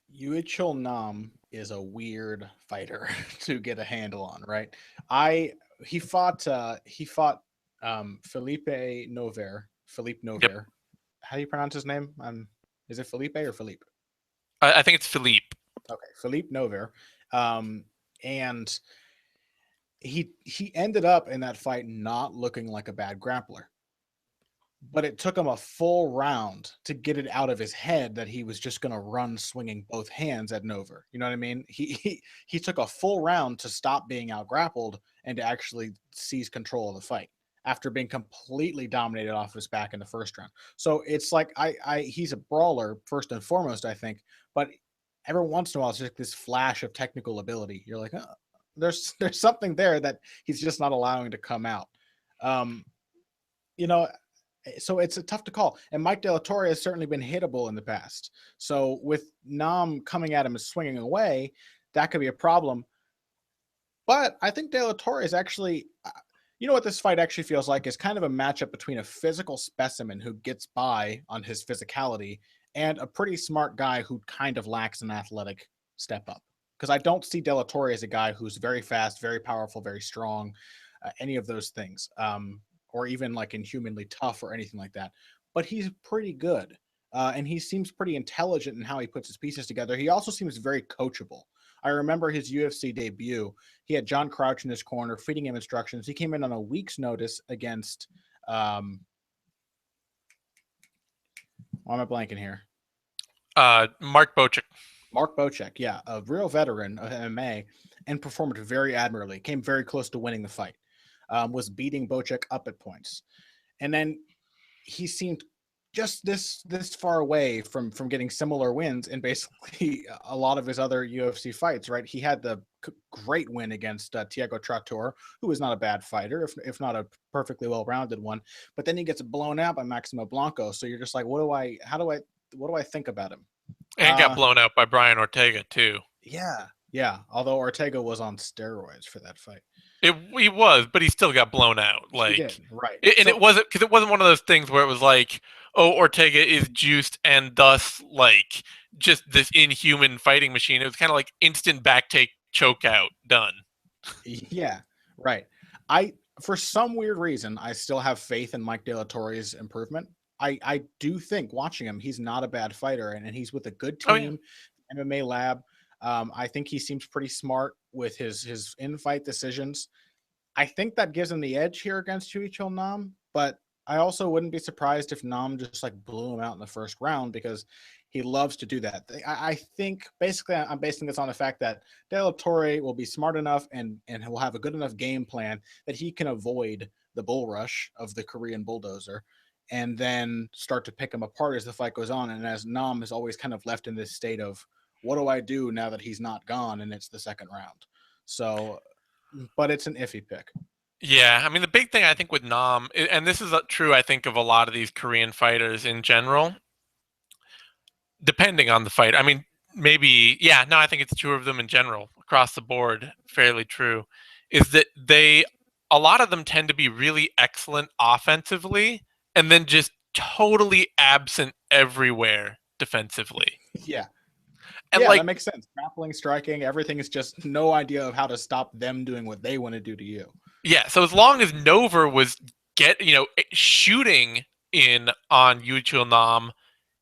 Yui Chul Nam is a weird fighter to get a handle on, right? He fought Philippe Nover. Philippe Nover. Yep. How do you pronounce his name? Is it Felipe or Philippe? I think it's Philippe. Okay, Philippe Nover. And he ended up in that fight not looking like a bad grappler. But it took him a full round to get it out of his head that he was just going to run swinging both hands at Nover. You know what I mean? He took a full round to stop being out grappled and to actually seize control of the fight after being completely dominated off his back in the first round. So it's like he's a brawler first and foremost, I think, but every once in a while it's just this flash of technical ability. You're like, oh, there's something there that he's just not allowing to come out. So it's tough to call. And Mike De La Torre has certainly been hittable in the past. So with Nam coming at him and swinging away, that could be a problem. But I think De La Torre is actually, what this fight actually feels like is kind of a matchup between a physical specimen who gets by on his physicality and a pretty smart guy who kind of lacks an athletic step up. Because I don't see De La Torre as a guy who's very fast, very powerful, very strong, any of those things. Or even like inhumanly tough or anything like that. But he's pretty good. And he seems pretty intelligent in how he puts his pieces together. He also seems very coachable. I remember his UFC debut. He had John Crouch in his corner, feeding him instructions. He came in on a week's notice against, why am I blanking here? Mark Bocek. Mark Bocek, yeah, a real veteran of MMA, and performed very admirably. Came very close to winning the fight. Was beating Bocek up at points. And then he seemed just this far away from getting similar wins in basically a lot of his other UFC fights, right? He had the great win against Thiago Trator, who is not a bad fighter, if not a perfectly well-rounded one. But then he gets blown out by Maximo Blanco. So you're just like, what do I think about him? And got blown out by Brian Ortega too. Yeah. Although Ortega was on steroids for that fight. He was, but he still got blown out. Like, he did, right? It wasn't because it wasn't one of those things where it was like, oh, Ortega is juiced and thus like just this inhuman fighting machine. It was kind of like instant back take, choke out, done. Yeah, right. For some weird reason, I still have faith in Mike De La Torre's improvement. I do think watching him, he's not a bad fighter, and he's with a good team, MMA Lab. I think he seems pretty smart with his in-fight decisions. I think that gives him the edge here against Yui Chul Nam, but I also wouldn't be surprised if Nam just like blew him out in the first round because he loves to do that. I think basically I'm basing this on the fact that De La Torre will be smart enough and will have a good enough game plan that he can avoid the bull rush of the Korean bulldozer and then start to pick him apart as the fight goes on. And as Nam is always kind of left in this state of, what do I do now that he's not gone and it's the second round? So, but it's an iffy pick. Yeah, I mean the big thing I think with Nam, and this is true I think of a lot of these Korean fighters in general, depending on the fight. I mean, maybe, yeah, no, I think it's true of them in general, across the board, fairly true, is that a lot of them tend to be really excellent offensively and then just totally absent everywhere defensively. Yeah. And Yeah, like, that makes sense. Grappling, striking, everything is just no idea of how to stop them doing what they want to do to you. yeah, so as long as Nover was shooting in on Yuchil Nam,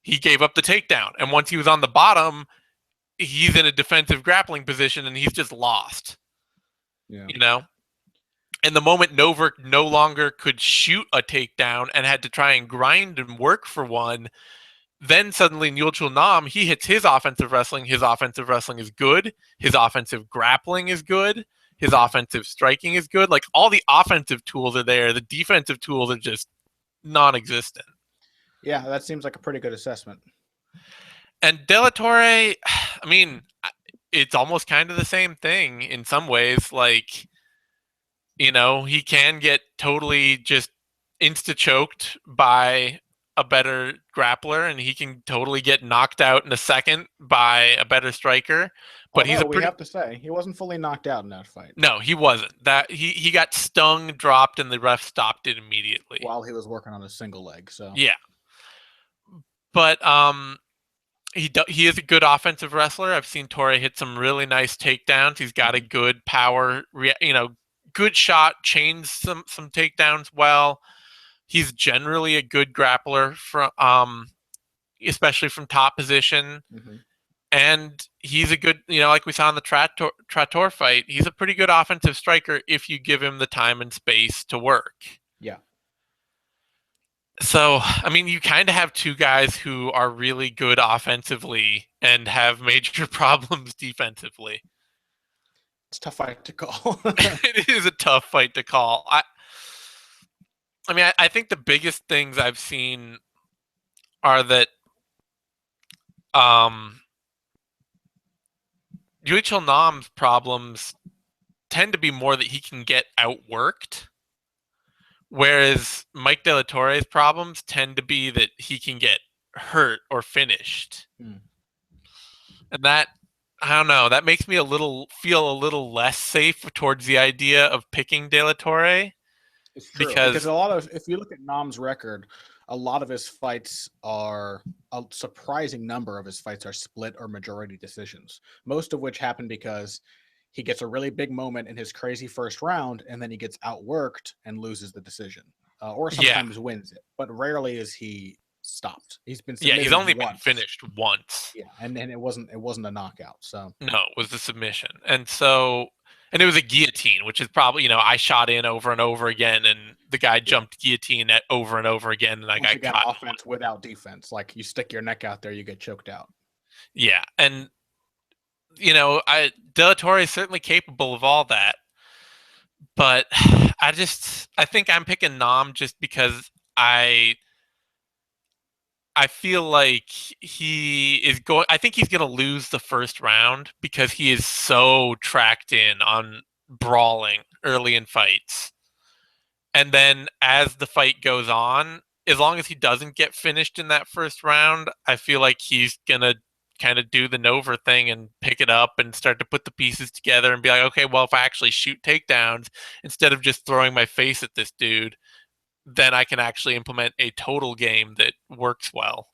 he gave up the takedown. And once he was on the bottom, he's in a defensive grappling position and he's just lost. Yeah. You know? And the moment Nover no longer could shoot a takedown and had to try and grind and work for one, then suddenly Yuchil Nam, he hits his offensive wrestling. His offensive wrestling is good. His offensive grappling is good. His offensive striking is good. Like, all the offensive tools are there. The defensive tools are just non-existent. Yeah, that seems like a pretty good assessment. And De La Torre, I mean, it's almost kind of the same thing in some ways. Like, he can get totally just insta-choked by a better grappler, and he can totally get knocked out in a second by a better striker. But Although we have to say, he wasn't fully knocked out in that fight. No, he wasn't. That he got stung, dropped, and the ref stopped it immediately while he was working on a single leg. So yeah, but he is a good offensive wrestler. I've seen Torre hit some really nice takedowns. He's got a good power, good shot, chains some takedowns well. He's generally a good grappler from especially from top position. Mm-hmm. And he's a good, like we saw in the Trattor fight, he's a pretty good offensive striker if you give him the time and space to work. Yeah. So, I mean, you kind of have two guys who are really good offensively and have major problems defensively. It's a tough fight to call. It is a tough fight to call. I mean, I think the biggest things I've seen are that Yuichil Nam's problems tend to be more that he can get outworked, whereas Mike De La Torre's problems tend to be that he can get hurt or finished. And that, I don't know, that makes me feel a little less safe towards the idea of picking De La Torre. It's true, because a lot of, if you look at Nam's record, a lot of his fights are, a surprising number of his fights are split or majority decisions, most of which happen because he gets a really big moment in his crazy first round and then he gets outworked and loses the decision, or sometimes wins it, but rarely is he stopped. He's been submitted he's only once. been finished once. Yeah, and it wasn't a knockout. So no, it was the submission, and it was a guillotine, which is probably, I shot in over and over again, and the guy jumped guillotine over and over again, and I got caught. Offense without defense, like you stick your neck out there, you get choked out. Yeah, and De La Torre is certainly capable of all that, but I think I'm picking Nam just because I feel like I think he's going to lose the first round because he is so tracked in on brawling early in fights. And then as the fight goes on, as long as he doesn't get finished in that first round, I feel like he's going to kind of do the Nover thing and pick it up and start to put the pieces together and be like, okay, well, if I actually shoot takedowns instead of just throwing my face at this dude, then I can actually implement a total game that works well.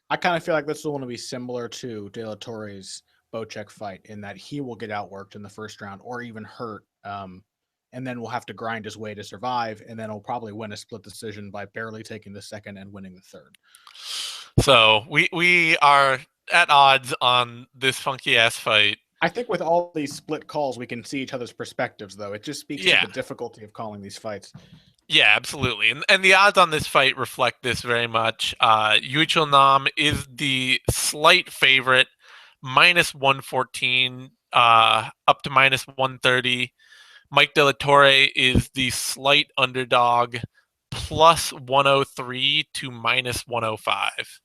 I kind of feel like this will want to be similar to De La Torre's Bocek fight in that he will get outworked in the first round or even hurt, and then will have to grind his way to survive, and then he'll probably win a split decision by barely taking the second and winning the third. So we are at odds on this funky-ass fight. I think with all these split calls, we can see each other's perspectives, though. It just speaks to the difficulty of calling these fights. Yeah, absolutely. And the odds on this fight reflect this very much. Yuichil Nam is the slight favorite, minus 114, up to minus 130. Mike De La Torre is the slight underdog, plus 103 to minus 105.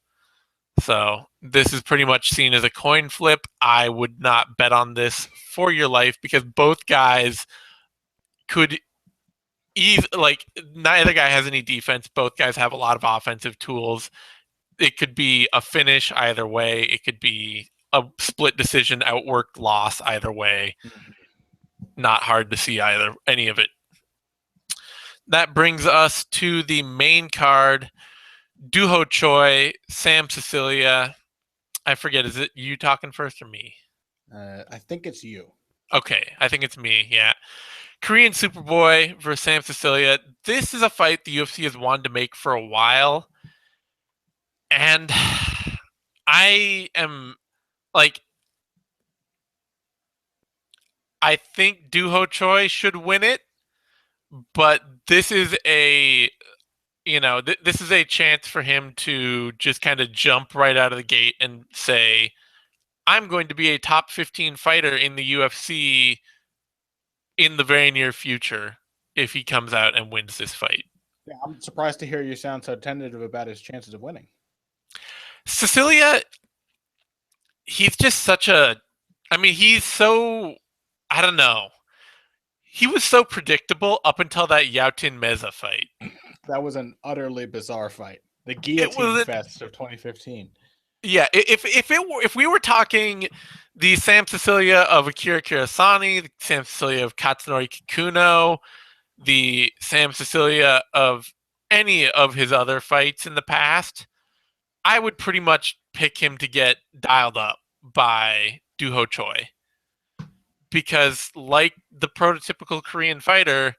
So this is pretty much seen as a coin flip. I would not bet on this for your life because both guys could like neither guy has any defense. Both guys have a lot of offensive tools. It could be a finish either way. It could be a split decision, outworked loss either way. Not hard to see any of it. That brings us to the main card. Duho Choi, Sam Sicilia. I forget, is it you talking first or me? I think it's you. Okay, I think it's me, yeah. Korean Superboy versus Sam Sicilia. This is a fight the UFC has wanted to make for a while. And I am like, I think Duho Choi should win it, but this is this is a chance for him to just kind of jump right out of the gate and say, I'm going to be a top 15 fighter in the UFC in the very near future if he comes out and wins this fight. Yeah, I'm surprised to hear you sound so tentative about his chances of winning. Sicilia, he's just he's so, I don't know. He was so predictable up until that Yautin Meza fight. That was an utterly bizarre fight. The It guillotine was fest of 2015. Yeah, if we were talking the Sam Sicilia of Akira Kurosani, the Sam Sicilia of Katsunori Kikuno, the Sam Sicilia of any of his other fights in the past, I would pretty much pick him to get dialed up by Duho Choi. Because like the prototypical Korean fighter,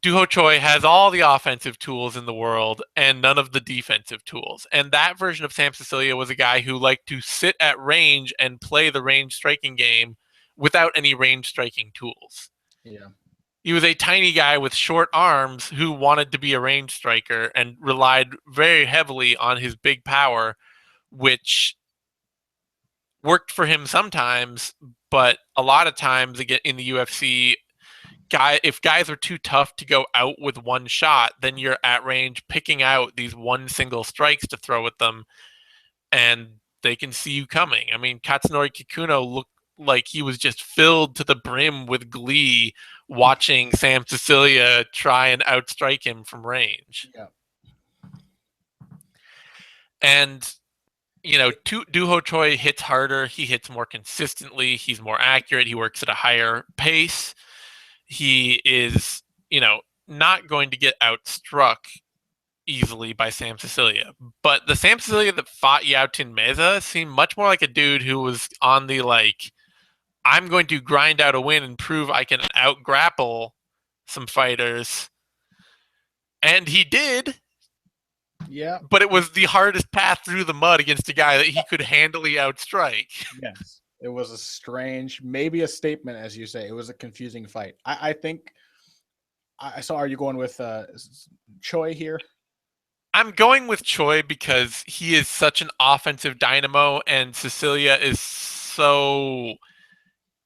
Duho Choi has all the offensive tools in the world and none of the defensive tools. And that version of Sam Sicilia was a guy who liked to sit at range and play the range striking game without any range striking tools. Yeah. He was a tiny guy with short arms who wanted to be a range striker and relied very heavily on his big power, which worked for him sometimes, but a lot of times again in the UFC, if guys are too tough to go out with one shot, then you're at range picking out these one single strikes to throw at them, and they can see you coming. I mean, Katsunori Kikuno looked like he was just filled to the brim with glee watching Sam Sicilia try and outstrike him from range. Yeah. And Duho Choi hits harder. He hits more consistently. He's more accurate. He works at a higher pace. He is, not going to get outstruck easily by Sam Sicilia. But the Sam Sicilia that fought Yautin Meza seemed much more like a dude who was on the, I'm going to grind out a win and prove I can out-grapple some fighters. And he did. Yeah. But it was the hardest path through the mud against a guy that he could handily outstrike. Yes. It was a strange, maybe a statement, as you say. It was a confusing fight. I think. So, are you going with Choi here? I'm going with Choi because he is such an offensive dynamo, and Sicilia is so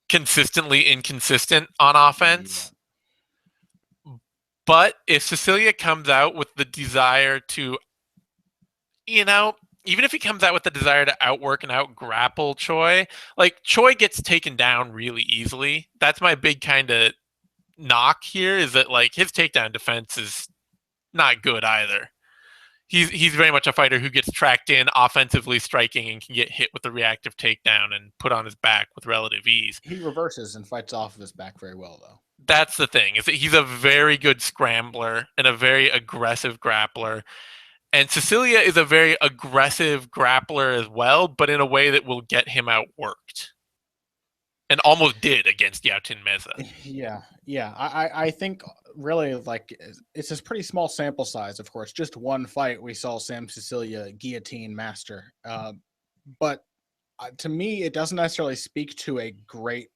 consistently inconsistent on offense. Yeah. But if Sicilia comes out with the desire to, even if he comes out with the desire to outwork and out-grapple Choi, Choi gets taken down really easily. That's my big kind of knock here, is that, his takedown defense is not good either. He's very much a fighter who gets tracked in offensively striking and can get hit with a reactive takedown and put on his back with relative ease. He reverses and fights off of his back very well, though. That's the thing, is that he's a very good scrambler and a very aggressive grappler. And Sicilia is a very aggressive grappler as well, but in a way that will get him outworked. And almost did against Yautin Meza. Yeah. I think really it's a pretty small sample size, of course. Just one fight we saw Sam Sicilia guillotine master. But to me, it doesn't necessarily speak to a great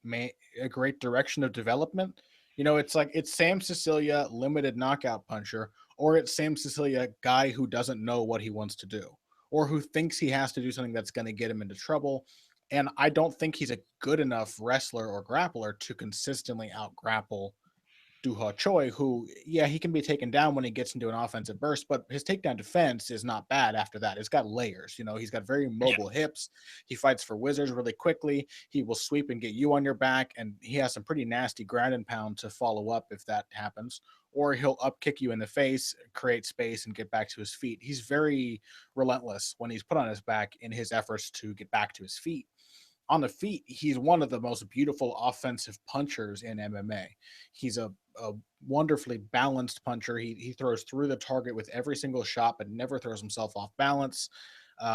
direction of development. It's Sam Sicilia limited knockout puncher, or it's Sam Sicilia guy who doesn't know what he wants to do, or who thinks he has to do something that's going to get him into trouble. And I don't think he's a good enough wrestler or grappler to consistently out-grapple Choi, who, yeah, he can be taken down when he gets into an offensive burst, but his takedown defense is not bad after that. It's got layers. He's got very Yeah. mobile hips. He fights for wizards really quickly. He will sweep and get you on your back, and he has some pretty nasty ground and pound to follow up if that happens. Or he'll up kick you in the face, create space, and get back to his feet. He's very relentless when he's put on his back in his efforts to get back to his feet. On the feet, he's one of the most beautiful offensive punchers in MMA. He's a wonderfully balanced puncher. He throws through the target with every single shot, but never throws himself off balance.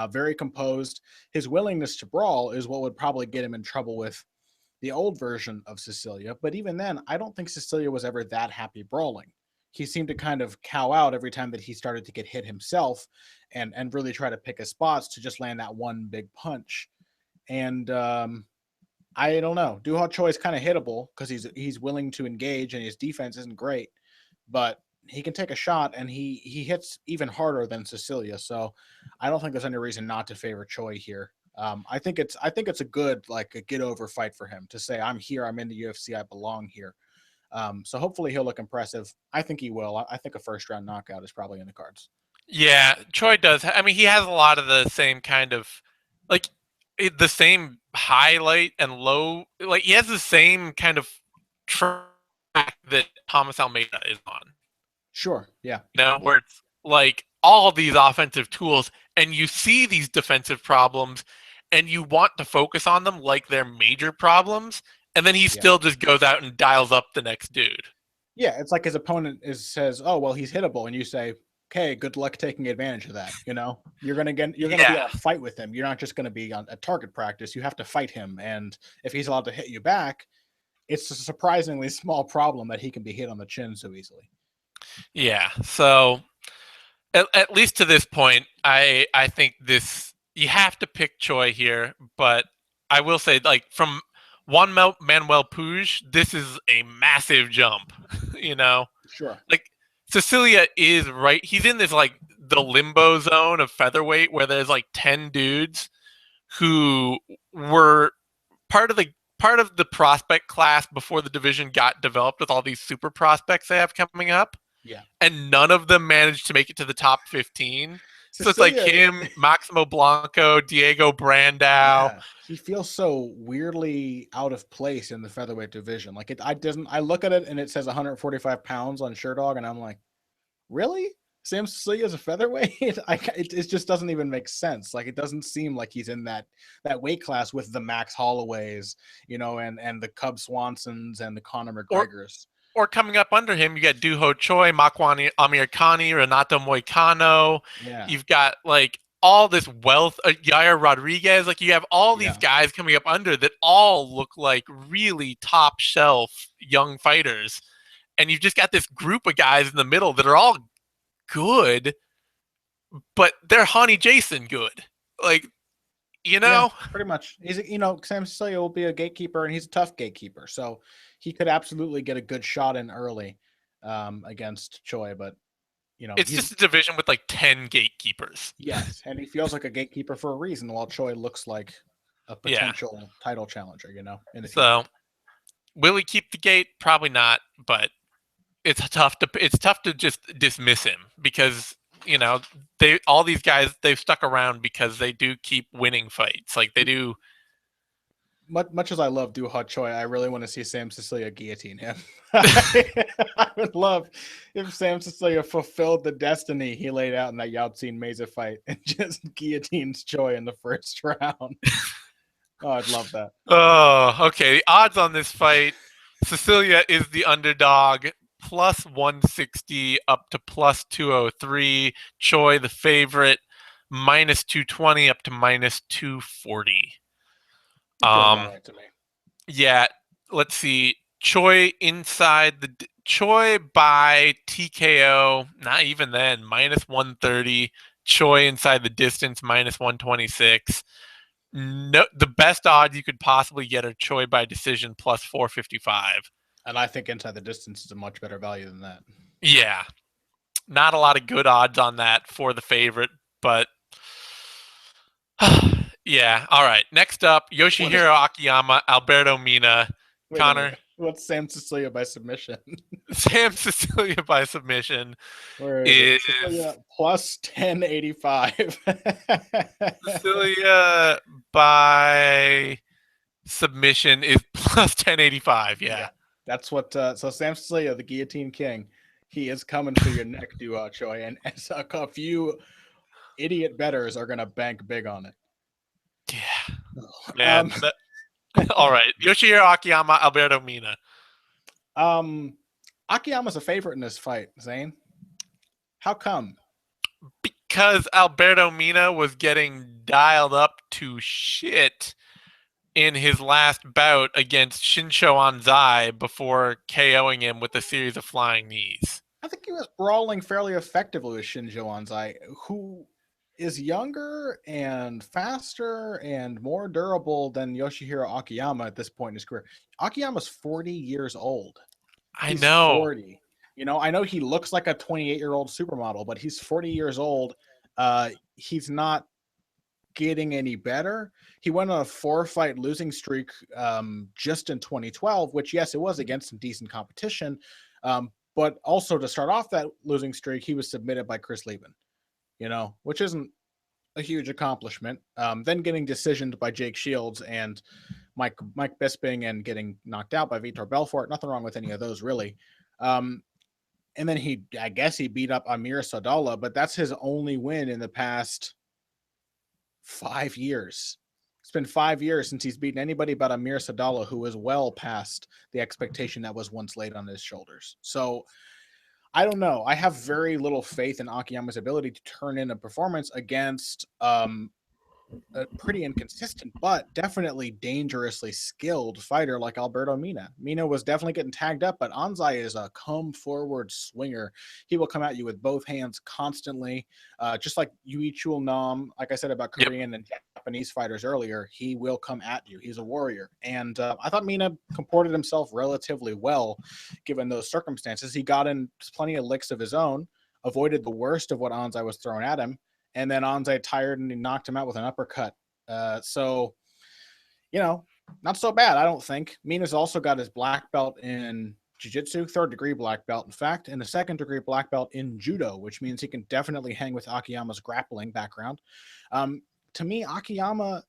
Very composed. His willingness to brawl is what would probably get him in trouble with the old version of Sicilia. But even then, I don't think Sicilia was ever that happy brawling. He seemed to kind of cow out every time that he started to get hit himself and really try to pick his spots to just land that one big punch. And I don't know. Choi is kind of hittable because he's willing to engage and his defense isn't great, but he can take a shot and he hits even harder than Sicilia. So I don't think there's any reason not to favor Choi here. I think it's a good, like, a get over fight for him to say, I'm here, I'm in the UFC, I belong here. So hopefully he'll look impressive. I think he will. I think a first round knockout is probably in the cards. Yeah, Choi does. I mean, he has a lot of the same kind of, like, the same highlight and low. Like, he has the same kind of track that Thomas Almeida is on. Sure. Yeah. Where it's like all these offensive tools, and you see these defensive problems, and you want to focus on them like they're major problems, and then he still just goes out and dials up the next dude. Yeah, it's like his opponent says, "Oh, well, he's hittable," and you say, "Okay, good luck taking advantage of that." You're gonna be on a fight with him. You're not just gonna be on a target practice. You have to fight him, and if he's allowed to hit you back, it's a surprisingly small problem that he can be hit on the chin so easily. Yeah, so at least to this point, I think this, you have to pick Choi here, but I will say, like, from Juan Manuel Puig, this is a massive jump. Sure. Like, Sicilia is right. He's in this, like, the limbo zone of featherweight where there's like 10 dudes who were part of the prospect class before the division got developed with all these super prospects they have coming up. Yeah. And none of them managed to make it to the top 15. So it's Sicilia, like him, Maximo Blanco, Diego Brandao. Yeah, he feels so weirdly out of place in the featherweight division. Like, I look at it and it says 145 pounds on Sherdog, and I'm like, really? Sam Sicilia is a featherweight? It just doesn't even make sense. Like, it doesn't seem like he's in that weight class with the Max Holloways, and the Cub Swansons and the Conor McGregors. Or coming up under him, you got Choi, Makwani Amirkhani, Renato Moicano. Yeah. You've got, like, all this wealth, Yair Rodriguez. Like, you have all these guys coming up under that all look like really top shelf young fighters. And you've just got this group of guys in the middle that are all good, but they're Honey Jason good. Like, Yeah, pretty much. Sam Sicilia will be a gatekeeper, and he's a tough gatekeeper. So he could absolutely get a good shot in early against Choi, but it's just a division with like 10 gatekeepers. Yes, and he feels like a gatekeeper for a reason, while Choi looks like a potential title challenger, in the future. Will he keep the gate? Probably not, but it's tough to just dismiss him because all these guys, they've stuck around because they do keep winning fights. Like, they do. Much as I love Choi, I really want to see Sam Sicilia guillotine him. I would love if Sam Sicilia fulfilled the destiny he laid out in that Yao-Tseen Meza fight and just guillotines Choi in the first round. Oh, I'd love that. Oh, okay. The odds on this fight: Sicilia is the underdog, plus 160 up to plus 203. Choi, the favorite, minus 220 up to minus 240. Right to me. Yeah, let's see. Choi by TKO, not even then, minus 130. Choi inside the distance, minus 126. No, the best odds you could possibly get are Choi by decision, plus 455. And I think inside the distance is a much better value than that. Yeah, not a lot of good odds on that for the favorite, but yeah. All right. Next up, Yoshihiro Akiyama, Alberto Mina. Connor. What's Sam Sicilia by submission? Sam Sicilia by submission Where is it? is Cecilia plus 1085. Sicilia by submission is plus 1085. Yeah. Yeah, that's what. So Sam Cecilia, the Guillotine King, he is coming for your neck, Choi, and a few idiot bettors are gonna bank big on it. Yeah. Um, Man. All right. Yoshihiro Akiyama, Alberto Mina. Akiyama's a favorite in this fight, Zane. How come? Because Alberto Mina was getting dialed up to shit in his last bout against Shinsho Anzai before KOing him with a series of flying knees. I think he was brawling fairly effectively with Shinjo Anzai, who is younger and faster and more durable than Yoshihiro Akiyama at this point in his career. Akiyama's 40 years old. I He's know. 40. I know he looks like a 28-year-old supermodel, but he's 40 years old. He's not getting any better. He went on a 4-fight losing streak just in 2012, which, yes, it was against some decent competition. But also to start off that losing streak, he was submitted by Chris Lieben, which isn't a huge accomplishment. Then getting decisioned by Jake Shields and Mike Bisping and getting knocked out by Vitor Belfort. Nothing wrong with any of those, really. And then I guess he beat up Amir Sadallah, but that's his only win in the past 5 years. It's been 5 years since he's beaten anybody but Amir Sadallah, who is well past the expectation that was once laid on his shoulders. So I don't know. I have very little faith in Akiyama's ability to turn in a performance against a pretty inconsistent, but definitely dangerously skilled fighter like Alberto Mina. Mina was definitely getting tagged up, but Anzai is a come forward swinger. He will come at you with both hands constantly, just like Yui Chul Nam. Like I said about Korean and Japanese fighters earlier, he will come at you. He's a warrior, and I thought Mina comported himself relatively well given those circumstances. He got in plenty of licks of his own, avoided the worst of what Anzai was throwing at him. And then Anzai tired and he knocked him out with an uppercut. So, not so bad, I don't think. Mina's also got his black belt in jiu-jitsu, 3rd-degree black belt, in fact, and a 2nd-degree black belt in judo, which means he can definitely hang with Akiyama's grappling background. To me, Akiyama,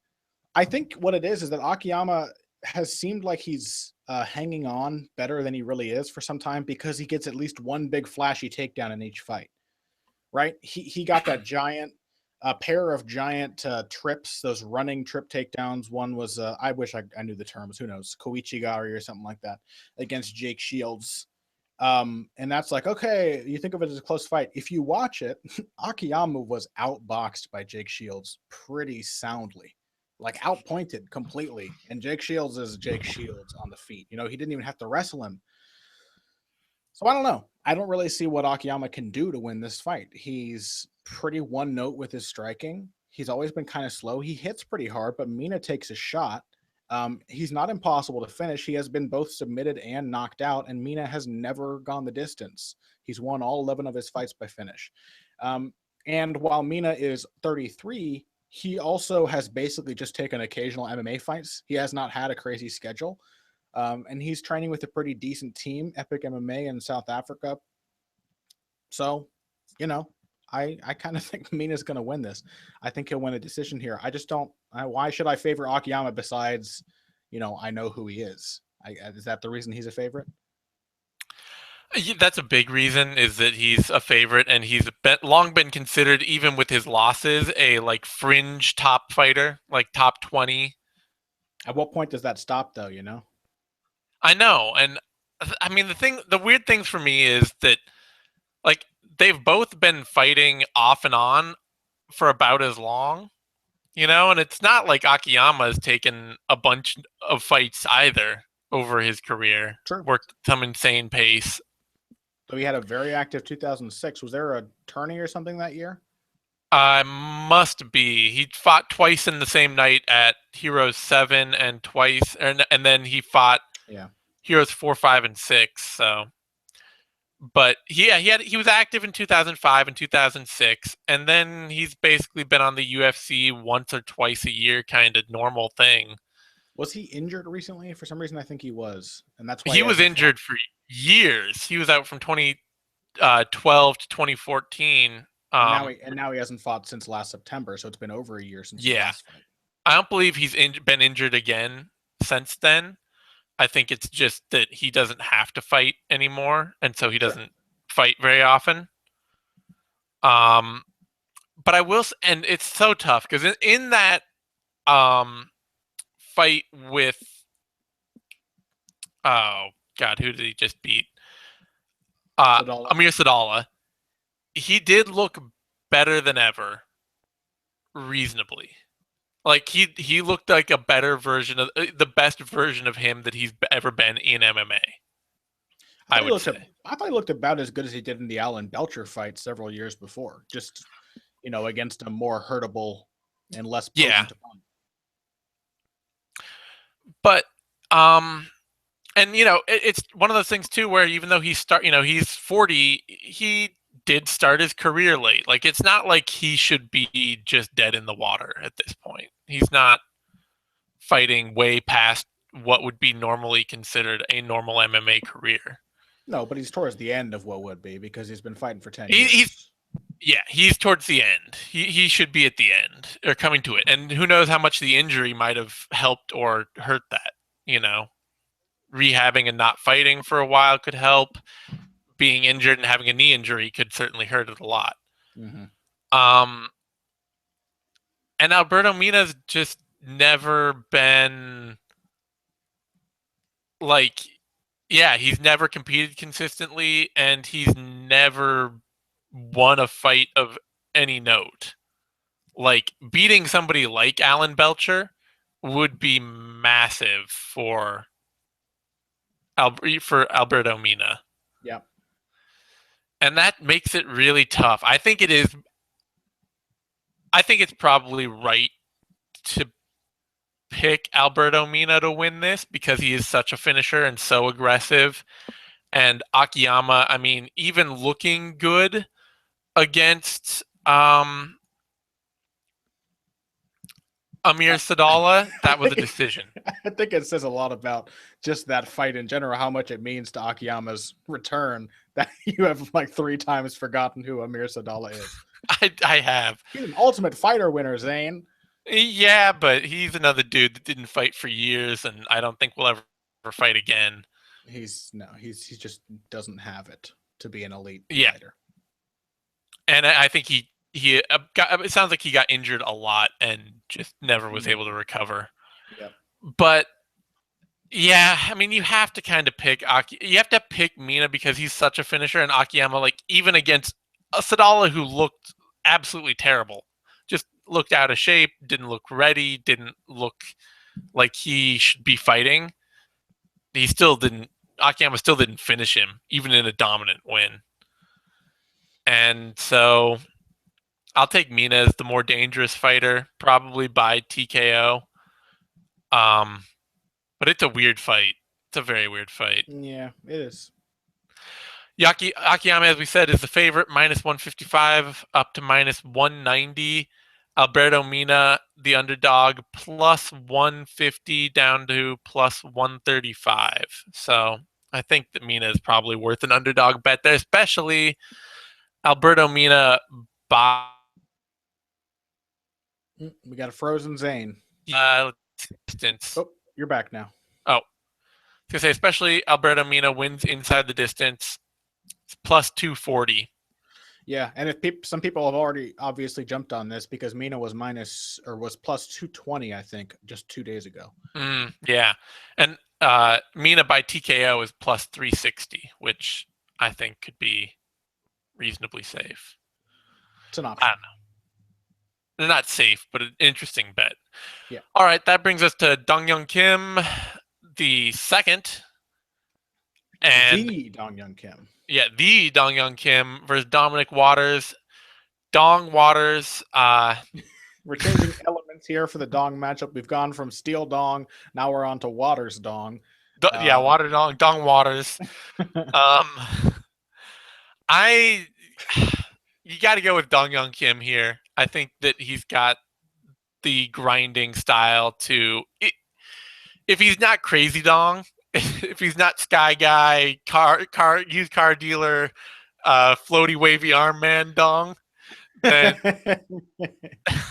I think what it is that Akiyama has seemed like he's hanging on better than he really is for some time because he gets at least one big flashy takedown in each fight. Right? He got that a pair of giant trips, those running trip takedowns. One was, I wish I knew the terms, who knows, Koichigari or something like that, against Jake Shields. And that's like, okay, you think of it as a close fight. If you watch it, Akiyama was outboxed by Jake Shields pretty soundly, like outpointed completely. And Jake Shields is Jake Shields on the feet. He didn't even have to wrestle him. So I don't know. I don't really see what Akiyama can do to win this fight. He's pretty one note with his striking. He's always been kind of slow. He hits pretty hard, but Mina takes a shot. He's not impossible to finish. He has been both submitted and knocked out, and Mina has never gone the distance. He's won all 11 of his fights by finish. And while Mina is 33, he also has basically just taken occasional MMA fights. He has not had a crazy schedule. And he's training with a pretty decent team, Epic MMA in South Africa. So, I kind of think Mina's going to win this. I think he'll win a decision here. I just don't. Why should I favor Akiyama besides, I know who he is? Is that the reason he's a favorite? That's a big reason, is that he's a favorite, and he's long been considered, even with his losses, a fringe top fighter, top 20. At what point does that stop, though? I know, and I mean the weird things for me is that they've both been fighting off and on for about as long, and it's not like Akiyama has taken a bunch of fights either over his career. Sure. Worked some insane pace. So he had a very active 2006. Was there a tourney or something that year? Must be. He fought twice in the same night at Heroes 7 and twice, and then he fought Heroes 4, 5, and 6. So, but he was active in 2005 and 2006, and then he's basically been on the UFC once or twice a year, kind of normal thing. Was he injured recently? For some reason, I think he was, and that's why He he was hasn't fought. injured for years. He was out from 2012 to 2014. And now he hasn't fought since last September, so it's been over a year since his Yeah, last fight. I don't believe he's been injured again since then. I think it's just that he doesn't have to fight anymore, and so he Sure. doesn't fight very often. Um, but I will, and it's so tough because in that um fight with oh god, who did he just beat? Sadala. Amir Sadala. He did look better than ever, reasonably. Like he looked like a better version of the best version of him that he's ever been in MMA. I would say. I thought he looked about as good as he did in the Alan Belcher fight several years before. Just against a more hurtable and less Yeah, potent opponent. but and it's one of those things too where even though he's 40, he did start his career late. Like it's not like he should be just dead in the water at this point. He's not fighting way past what would be normally considered a normal MMA career. No, but he's towards the end of what would be because he's been fighting for 10 He's years. yeah, he's towards the end. He should be at the end or coming to it. And who knows how much the injury might have helped or hurt that, Rehabbing and not fighting for a while could help. Being injured and having a knee injury could certainly hurt it a lot. Mm-hmm. And Alberto Mina's just never been like, yeah, he's never competed consistently and he's never won a fight of any note. Like beating somebody like Alan Belcher would be massive for Alberto Mina. Yeah. And that makes it really tough. I think it's probably right to pick Alberto Mina to win this because he is such a finisher and so aggressive. And Akiyama, I mean, even looking good against Amir Sadala, that was a decision. I think it says a lot about just that fight in general, how much it means to Akiyama's return that you have like 3 times forgotten who Amir Sadala is. I have. He's an Ultimate Fighter winner, Zane. Yeah, but he's another dude that didn't fight for years, and I don't think we'll ever fight again. He just doesn't have it to be an elite fighter. And I think he it sounds like he got injured a lot and just never was able to recover. Yep. But yeah, I mean, you have to kind of pick Mina because he's such a finisher, and Akiyama, like even against a Sadala who looked absolutely terrible, just looked out of shape, didn't look ready, didn't look like he should be fighting. Akiyama still didn't finish him, even in a dominant win. And so I'll take Mina as the more dangerous fighter, probably by TKO. But it's a weird fight. It's a very weird fight. Yeah, it is. Akiyama, as we said, is the favorite, minus 155 up to minus 190. Alberto Mina, the underdog, plus 150 down to plus 135. So I think that Mina is probably worth an underdog bet there, especially Alberto Mina by We got a frozen Zane. distance. Oh, you're back now. Oh, I was gonna say, especially Alberto Mina wins inside the distance. It's plus 240. Yeah, and if some people have already obviously jumped on this because Mina was plus 220, I think, just 2 days ago. Yeah, and Mina by TKO is plus 360, which I think could be reasonably safe. It's an option. I don't know. They're not safe, but an interesting bet. Yeah. All right, that brings us to Dong Young Kim, the second. And the Dong Young Kim. Yeah, the Dong Young Kim versus Dominic Waters. Dong Waters. We're changing elements here for the Dong matchup. We've gone from Steel Dong, now we're on to Waters Dong. Water Dong Waters. You got to go with Dong Young Kim here. I think that he's got the grinding style if he's not Crazy Dong, if he's not Sky Guy, used car dealer, floaty wavy arm man Dong, then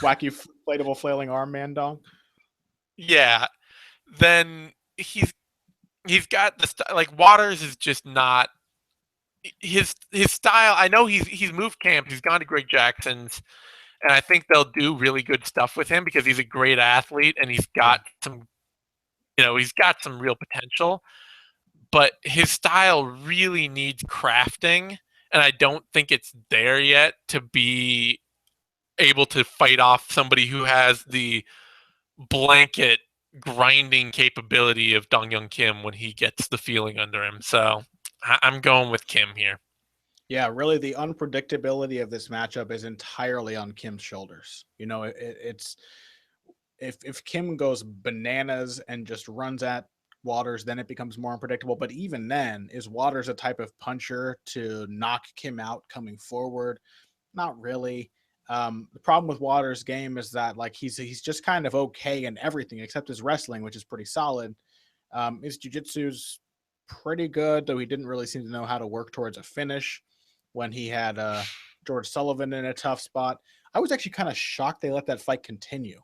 Wacky inflatable flailing arm man dong. yeah, then he's got the like Waters is just not his style. I know he's moved camps. He's gone to Greg Jackson's, and I think they'll do really good stuff with him because he's a great athlete and he's got some, he's got some real potential. But his style really needs crafting, and I don't think it's there yet to be able to fight off somebody who has the blanket grinding capability of Dong Young Kim when he gets the feeling under him. So I'm going with Kim here. Yeah, really, the unpredictability of this matchup is entirely on Kim's shoulders. It's if Kim goes bananas and just runs at Waters, then it becomes more unpredictable. But even then, is Waters a type of puncher to knock Kim out coming forward? Not really. The problem with Waters' game is that like he's just kind of okay in everything except his wrestling, which is pretty solid. His jiu-jitsu's pretty good, though he didn't really seem to know how to work towards a finish when he had George Sullivan in a tough spot. I was actually kind of shocked they let that fight continue.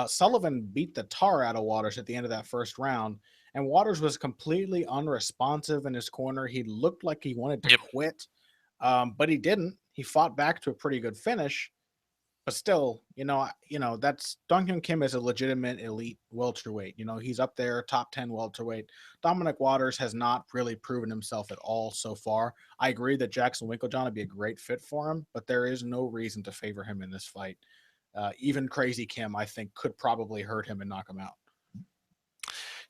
Sullivan beat the tar out of Waters at the end of that first round, and Waters was completely unresponsive in his corner. He looked like he wanted to quit, but he didn't. He fought back to a pretty good finish, but still, that's Dong Hyun Kim is a legitimate elite welterweight. He's up there, top 10 welterweight. Dominic Waters has not really proven himself at all so far. I agree that Jackson Winklejohn would be a great fit for him, but there is no reason to favor him in this fight. Even Crazy Kim, I think, could probably hurt him and knock him out.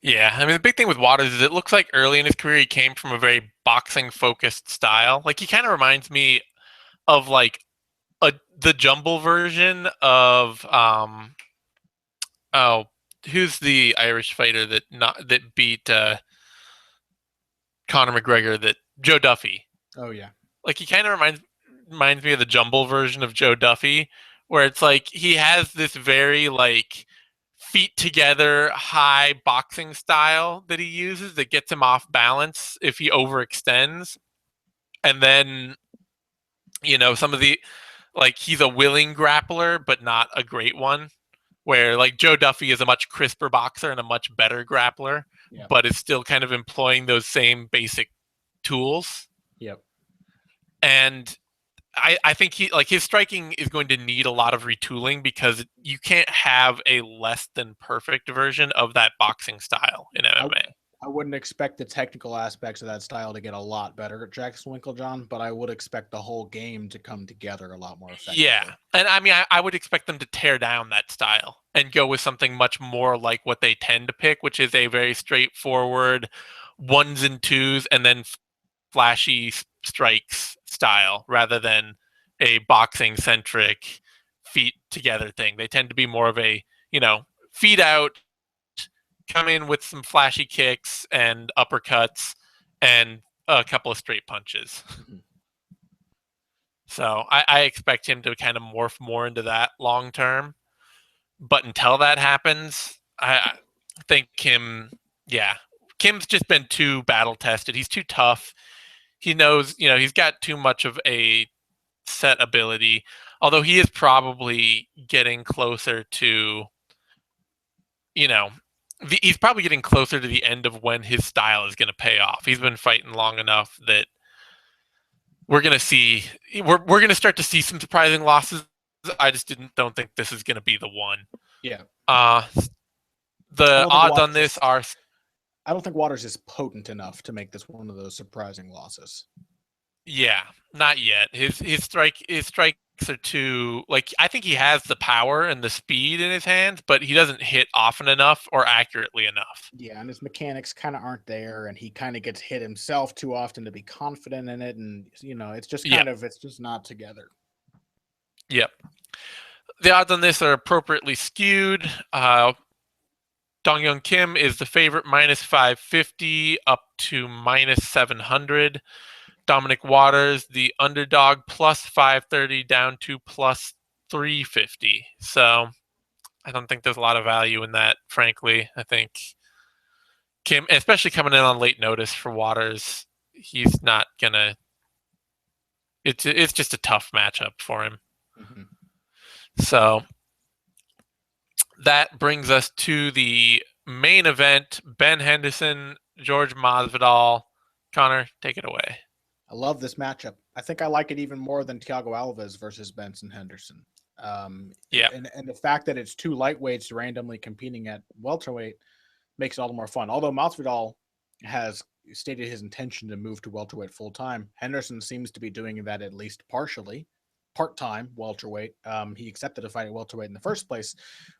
Yeah, I mean, the big thing with Waters is it looks like early in his career he came from a very boxing-focused style. Like, he kind of reminds me of, like, the jumble version of, who's the Irish fighter that beat Conor McGregor, Joe Duffy. Oh, yeah. Like, he kind of reminds me of the jumble version of Joe Duffy, where it's like he has this very, like, feet together high boxing style that he uses that gets him off balance if he overextends. And then, some of the, like, he's a willing grappler, but not a great one, where like Joe Duffy is a much crisper boxer and a much better grappler, but is still kind of employing those same basic tools. Yep. And I think his striking is going to need a lot of retooling because you can't have a less than perfect version of that boxing style in MMA. I wouldn't expect the technical aspects of that style to get a lot better at Jackson Winklejohn, but I would expect the whole game to come together a lot more effectively. Yeah, and I mean, I would expect them to tear down that style and go with something much more like what they tend to pick, which is a very straightforward ones and twos and then flashy strikes style rather than a boxing centric feet together thing. They tend to be more of a, feet out, come in with some flashy kicks and uppercuts and a couple of straight punches. So I expect him to kind of morph more into that long term. But until that happens, I think Kim's just been too battle tested. He's too tough. He knows, he's got too much of a set ability, although he is probably getting closer to, he's probably getting closer to the end of when his style is going to pay off. He's been fighting long enough that we're going to start to see some surprising losses. I just don't think this is going to be the one. Yeah. The odds on this are, I don't think Waters is potent enough to make this one of those surprising losses. Yeah, not yet. His strikes are too, like, I think he has the power and the speed in his hands, but he doesn't hit often enough or accurately enough. Yeah, and his mechanics kind of aren't there, and he kind of gets hit himself too often to be confident in it, and it's just it's just not together. Yep. The odds on this are appropriately skewed. Dong Young Kim is the favorite, minus 550 up to minus 700. Dominic Waters, the underdog, plus 530 down to plus 350. So I don't think there's a lot of value in that, frankly. I think Kim, especially coming in on late notice for Waters, he's not gonna. It's just a tough matchup for him. Mm-hmm. So that brings us to the main event: Ben Henderson, George Masvidal. Connor, take it away. I love this matchup. I think I like it even more than Thiago Alves versus Benson Henderson. Yeah. And the fact that it's two lightweights randomly competing at welterweight makes it all the more fun. Although Masvidal has stated his intention to move to welterweight full time, Henderson seems to be doing that at least partially, part time welterweight. He accepted a fight at welterweight in the first place,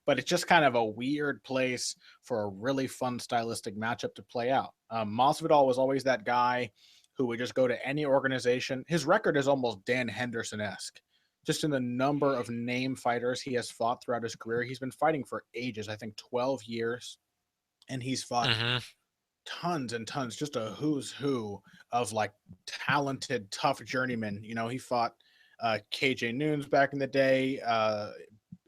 but it's just kind of a weird place for a really fun stylistic matchup to play out. Masvidal was always that guy who would just go to any organization. His record is almost Dan Henderson esque. Just in the number of name fighters he has fought throughout his career, he's been fighting for ages. I think 12 years, and he's fought Mm-hmm. tons and tons, just a who's who of like talented, tough journeymen. You know, he fought KJ Noons back in the day.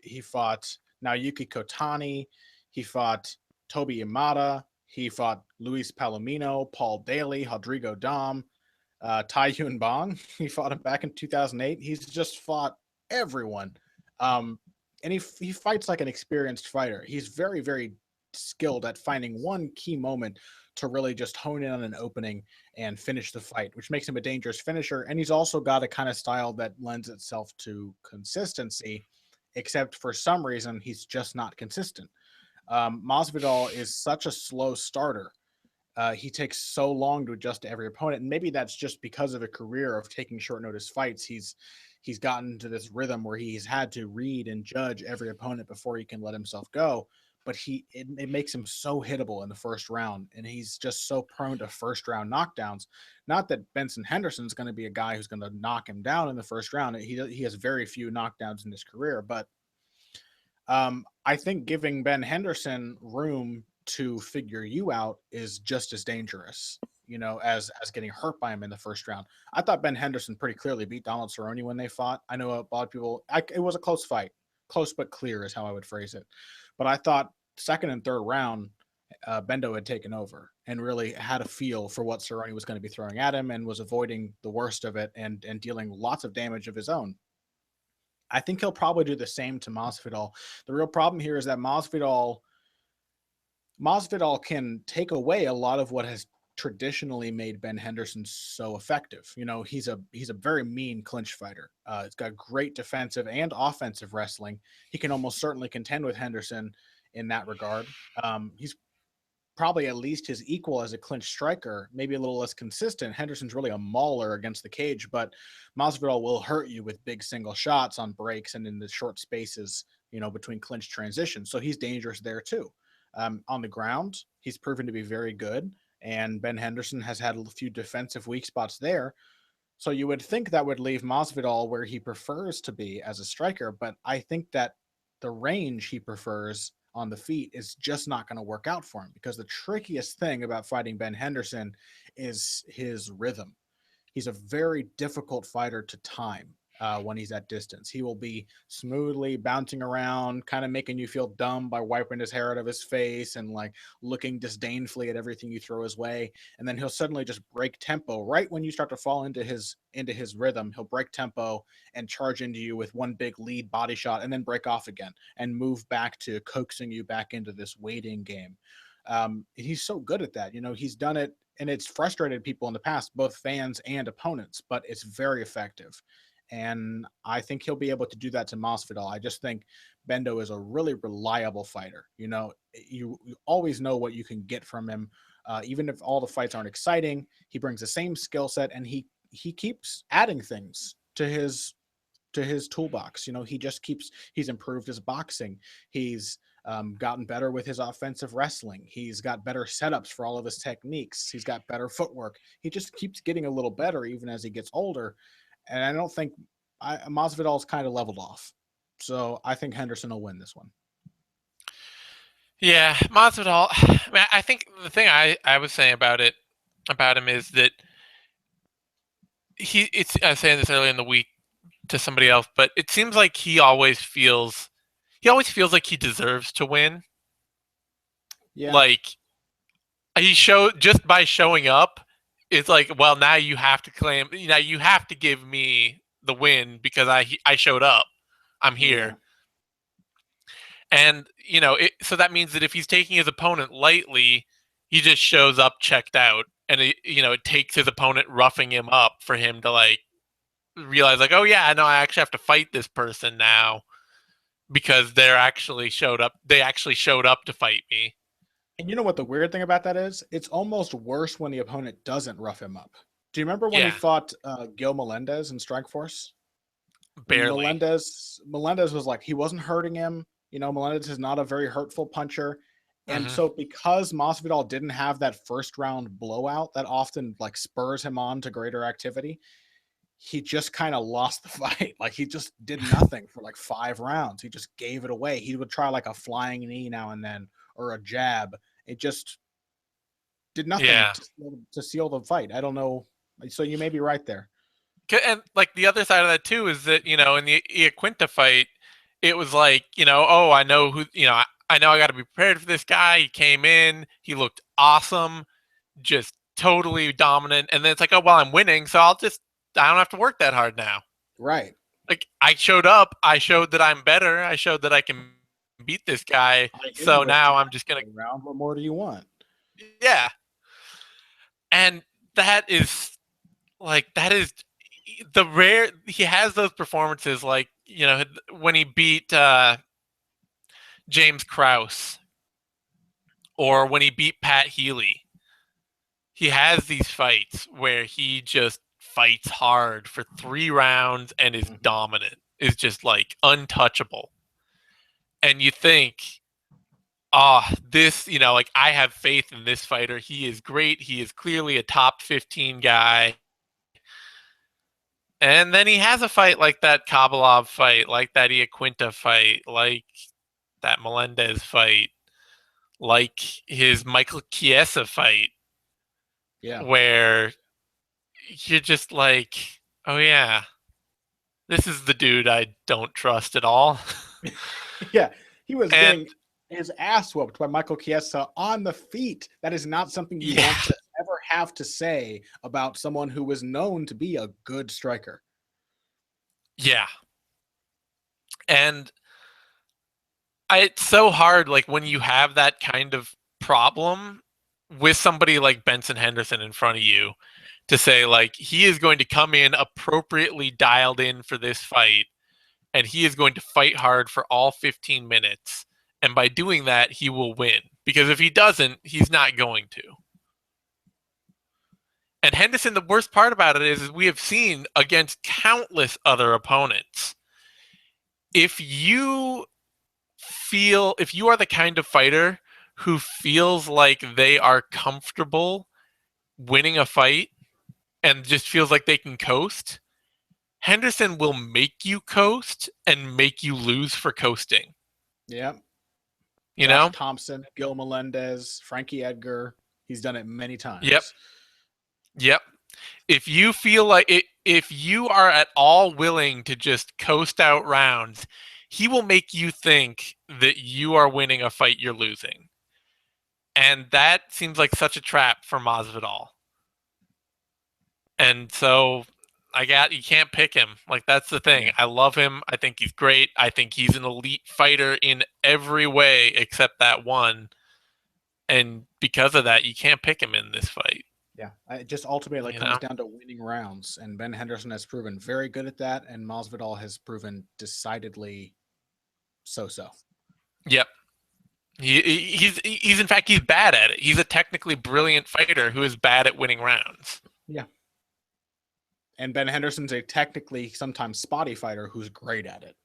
He fought Naoyuki Kotani. He fought Toby Imada. He fought Luis Palomino, Paul Daly, Rodrigo Dom, Tai Yun Bong. He fought him back in 2008. He's just fought everyone. Um, and he fights like an experienced fighter. He's very, very skilled at finding one key moment to really just hone in on an opening and finish the fight, which makes him a dangerous finisher. And he's also got a kind of style that lends itself to consistency, except for some reason, he's just not consistent. Masvidal is such a slow starter. He takes so long to adjust to every opponent, and maybe that's just because of a career of taking short notice fights. He's gotten to this rhythm where he's had to read and judge every opponent before he can let himself go. But it makes him so hittable in the first round, and he's just so prone to first round knockdowns. Not that Benson Henderson's going to be a guy who's going to knock him down in the first round. He has very few knockdowns in his career, but I think giving Ben Henderson room to figure you out is just as dangerous, you know, as getting hurt by him in the first round. I thought Ben Henderson pretty clearly beat Donald Cerrone when they fought. I know a lot of people. It was a close fight, close but clear is how I would phrase it. But I thought second and third round, Bendo had taken over and really had a feel for what Cerrone was going to be throwing at him and was avoiding the worst of it and dealing lots of damage of his own. I think he'll probably do the same to Masvidal. The real problem here is that Masvidal can take away a lot of what has traditionally made Ben Henderson so effective. You know, he's a very mean clinch fighter. He's got great defensive and offensive wrestling. He can almost certainly contend with Henderson in that regard. He's probably at least his equal as a clinch striker, maybe a little less consistent. Henderson's really a mauler against the cage, but Masvidal will hurt you with big single shots on breaks and in the short spaces, you know, between clinch transitions. So he's dangerous there too. On the ground, he's proven to be very good, and Ben Henderson has had a few defensive weak spots there. So you would think that would leave Masvidal where he prefers to be as a striker, but I think that the range he prefers on the feet is just not going to work out for him because the trickiest thing about fighting Ben Henderson is his rhythm. He's a very difficult fighter to time when he's at distance. He will be smoothly bouncing around, kind of making you feel dumb by wiping his hair out of his face and like looking disdainfully at everything you throw his way. And then he'll suddenly just break tempo right when you start to fall into his rhythm. He'll break tempo and charge into you with one big lead body shot and then break off again and move back to coaxing you back into this waiting game. He's so good at that. You know, he's done it and it's frustrated people in the past, both fans and opponents, but it's very effective. And I think he'll be able to do that to Masvidal. I just think Bendo is a really reliable fighter. You know, you always know what you can get from him. Even if all the fights aren't exciting, he brings the same skill set and he keeps adding things to his toolbox. You know, he's improved his boxing. He's gotten better with his offensive wrestling. He's got better setups for all of his techniques. He's got better footwork. He just keeps getting a little better even as he gets older. And I don't think Masvidal's kind of leveled off. So I think Henderson will win this one. Yeah, Masvidal. I mean, I think the thing I was saying about him is that I was saying this earlier in the week to somebody else, but it seems like he always feels like he deserves to win. Yeah. Like he showed just by showing up. It's like, well, now you have to claim. Now you have to give me the win because I showed up. I'm Yeah. here. And so that means that if he's taking his opponent lightly, he just shows up checked out, and it takes his opponent roughing him up for him to like realize like, oh yeah, no, I actually have to fight this person now because they actually showed up. They actually showed up to fight me. And you know what the weird thing about that is? It's almost worse when the opponent doesn't rough him up. Do you remember when he Yeah, fought Gil Melendez in Strikeforce? barely. Melendez was like he wasn't hurting him. Melendez is not a very hurtful puncher. And Hmm. so because Masvidal didn't have that first round blowout that often like spurs him on to greater activity, he just kind of lost the fight. Like he just did nothing for like 5 rounds. He just gave it away. He would try like a flying knee now and then or a jab. It just did nothing Yeah, to seal the fight. I don't know. So you may be right there. and like the other side of that too is that in the Iaquinta fight, it was like oh, I know who I know I got to be prepared for this guy. He came in, he looked awesome, just totally dominant, and then it's like, oh well, I'm winning, so I don't have to work that hard now. Right. Like I showed up, I showed that I'm better, I showed that I can beat this guy, I hit him so with now jab I'm just gonna round. What more do you want? yeah, and that is the rare he has those performances like when he beat James Krause or when he beat Pat Healy. He has these fights where he just fights hard for 3 rounds and is Mhm. dominant, is just like untouchable. And you think, this, like I have faith in this fighter. He is great. He is clearly a top 15 guy. And then he has a fight like that Kabalov fight, like that Iaquinta fight, like that Melendez fight, like his Michael Chiesa fight, Yeah. where you're just like, oh yeah, this is the dude I don't trust at all. Yeah. He was And getting his ass whooped by Michael Chiesa on the feet. That is not something you yeah, want to ever have to say about someone who was known to be a good striker. yeah. And it's so hard, like when you have that kind of problem with somebody like Benson Henderson in front of you to say, like, he is going to come in appropriately dialed in for this fight and he is going to fight hard for all 15 minutes. And by doing that, he will win. Because if he doesn't, he's not going to. And Henderson, the worst part about it is we have seen against countless other opponents. If you if you are the kind of fighter who feels like they are comfortable winning a fight and just feels like they can coast, Henderson will make you coast and make you lose for coasting. Yeah. You Josh know? Thompson, Gil Melendez, Frankie Edgar. He's done it many Yep. times. Yep. If you feel like if you are at all willing to just coast out rounds, he will make you think that you are winning a fight you're losing. And that seems like such a trap for Masvidal. And so you can't pick him. Like that's the thing. Yeah. I love him. I think he's great. I think he's an elite fighter in every way except that one. And because of that, you can't pick him in this fight. Yeah. It just ultimately You comes know? down to winning rounds. And Ben Henderson has proven very good at that. And Masvidal has proven decidedly so. Yep. He's in fact he's bad at it. He's a technically brilliant fighter who is bad at winning rounds. Yeah. And Ben Henderson's a technically sometimes spotty fighter who's great at it.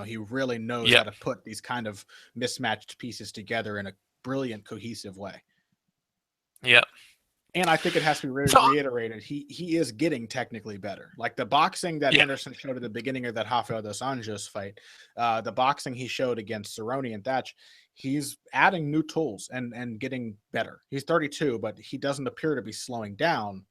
He really knows how Yep. to put these kind of mismatched pieces together in a brilliant, cohesive way. Yep. And I think it has to be So reiterated. He is getting technically better. Like the boxing that yeah. Henderson showed at the beginning of that Rafael dos Anjos fight, the boxing he showed against Cerrone and Thatch, he's adding new tools and getting better. He's 32, but he doesn't appear to be slowing down.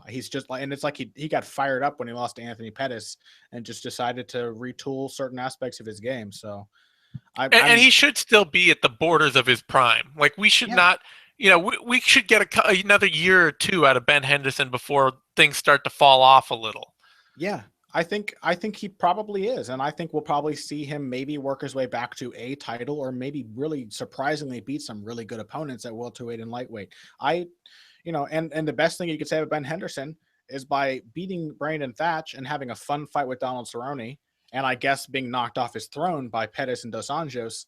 He's just like, and it's like he got fired up when he lost to Anthony Pettis and just decided to retool certain aspects of his game. So And he should still be at the borders of his prime. Like we should yeah, not we should get another year or two out of Ben Henderson before things start to fall off a little. Yeah, I think he probably is, and I think we'll probably see him maybe work his way back to a title, or maybe really surprisingly beat some really good opponents at welterweight and lightweight. I, and the best thing you could say about Ben Henderson is by beating Brandon Thatch and having a fun fight with Donald Cerrone, and I guess being knocked off his throne by Pettis and Dos Anjos,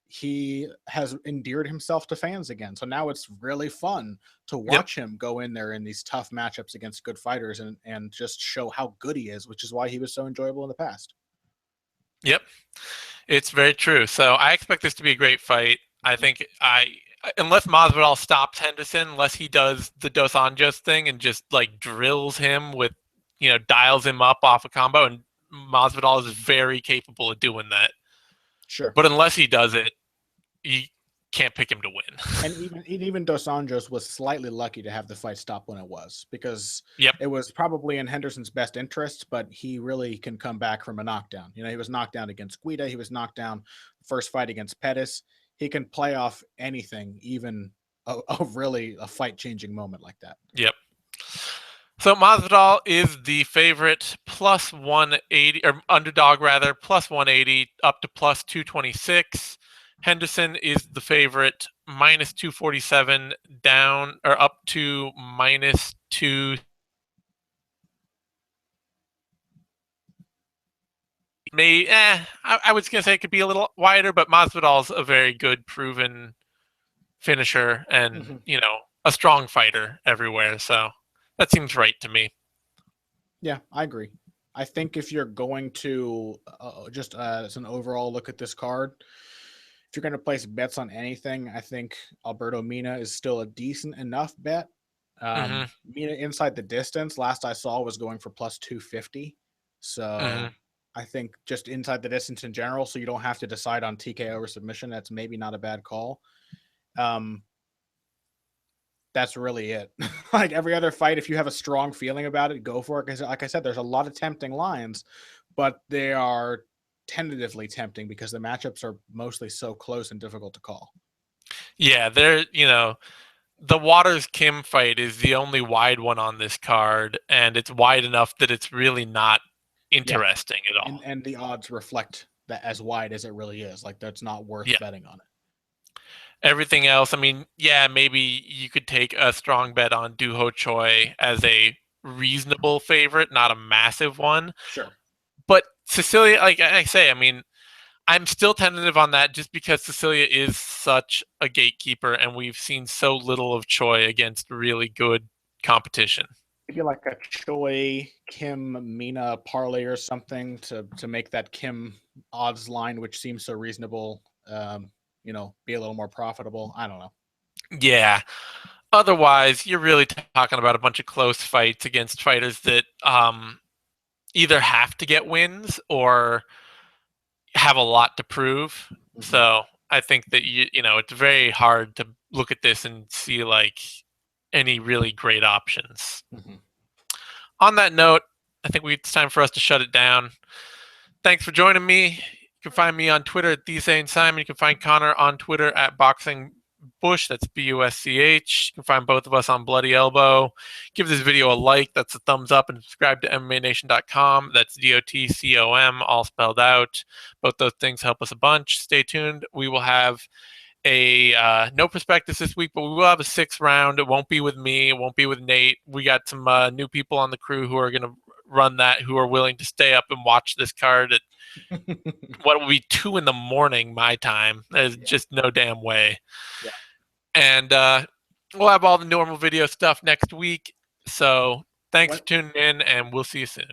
he has endeared himself to fans again. So now it's really fun to Yep. watch him go in there in these tough matchups against good fighters and just show how good he is, which is why he was so enjoyable in the past. Yep. It's very true. So I expect this to be a great fight. I think unless Masvidal stops Henderson, unless he does the Dos Anjos thing and just like drills him with, dials him up off a combo, and Masvidal is very capable of doing that. Sure. But unless he does it, you can't pick him to win. And even Dos Anjos was slightly lucky to have the fight stop when it was, because Yep. it was probably in Henderson's best interest, but he really can come back from a knockdown. He was knocked down against Guida. He was knocked down first fight against Pettis. He can play off anything, even a fight-changing moment like that. Yep. So Masvidal is the favorite, plus 180, or underdog rather, plus 180 up to plus 226. Henderson is the favorite, minus 247 down, or up to minus 2. I was gonna say it could be a little wider, but Masvidal's a very good, proven finisher, and a strong fighter everywhere. So that seems right to me. Yeah, I agree. I think if you're going to just as an overall look at this card, if you're going to place bets on anything, I think Alberto Mina is still a decent enough bet. Mina inside the distance, last I saw, was going for plus 250. So I think just inside the distance in general, so you don't have to decide on TKO or submission, that's maybe not a bad call. That's really it. Like every other fight, if you have a strong feeling about it, go for it. Because like I said, there's a lot of tempting lines, but they are tentatively tempting because the matchups are mostly so close and difficult to call. Yeah, the Waters Kim fight is the only wide one on this card, and it's wide enough that it's really not interesting at all. And the odds reflect that as wide as it really is. Like that's not worth betting on it. Everything else, I mean, yeah, maybe you could take a strong bet on Choi as a reasonable favorite, not a massive one. Sure. But Sicilia, like I say, I mean, I'm still tentative on that just because Sicilia is such a gatekeeper, and we've seen so little of Choi against really good competition. Maybe like a Choi Kim Mina parlay or something to make that Kim odds line, which seems so reasonable, be a little more profitable. I don't know. Yeah. Otherwise, you're really talking about a bunch of close fights against fighters that either have to get wins or have a lot to prove. So I think that it's very hard to look at this and see like any really great options. On that note, I think it's time for us to shut it down. Thanks for joining me. You can find me on Twitter at TheSaneSimon. You can find Connor on Twitter at BoxingBush. That's BUSCH. You can find both of us on Bloody Elbow. Give this video a like. That's a thumbs up. And subscribe to MMANation.com. That's DOTCOM, all spelled out. Both those things help us a bunch. Stay tuned. We will have no prospectus this week, but we will have a 6th round. It won't be with me. It won't be with Nate. We got some new people on the crew who are going to run that, who are willing to stay up and watch this card at what will be 2 a.m. my time. There's just no damn way. Yeah. And we'll have all the normal video stuff next week. So thanks for tuning in, and we'll see you soon.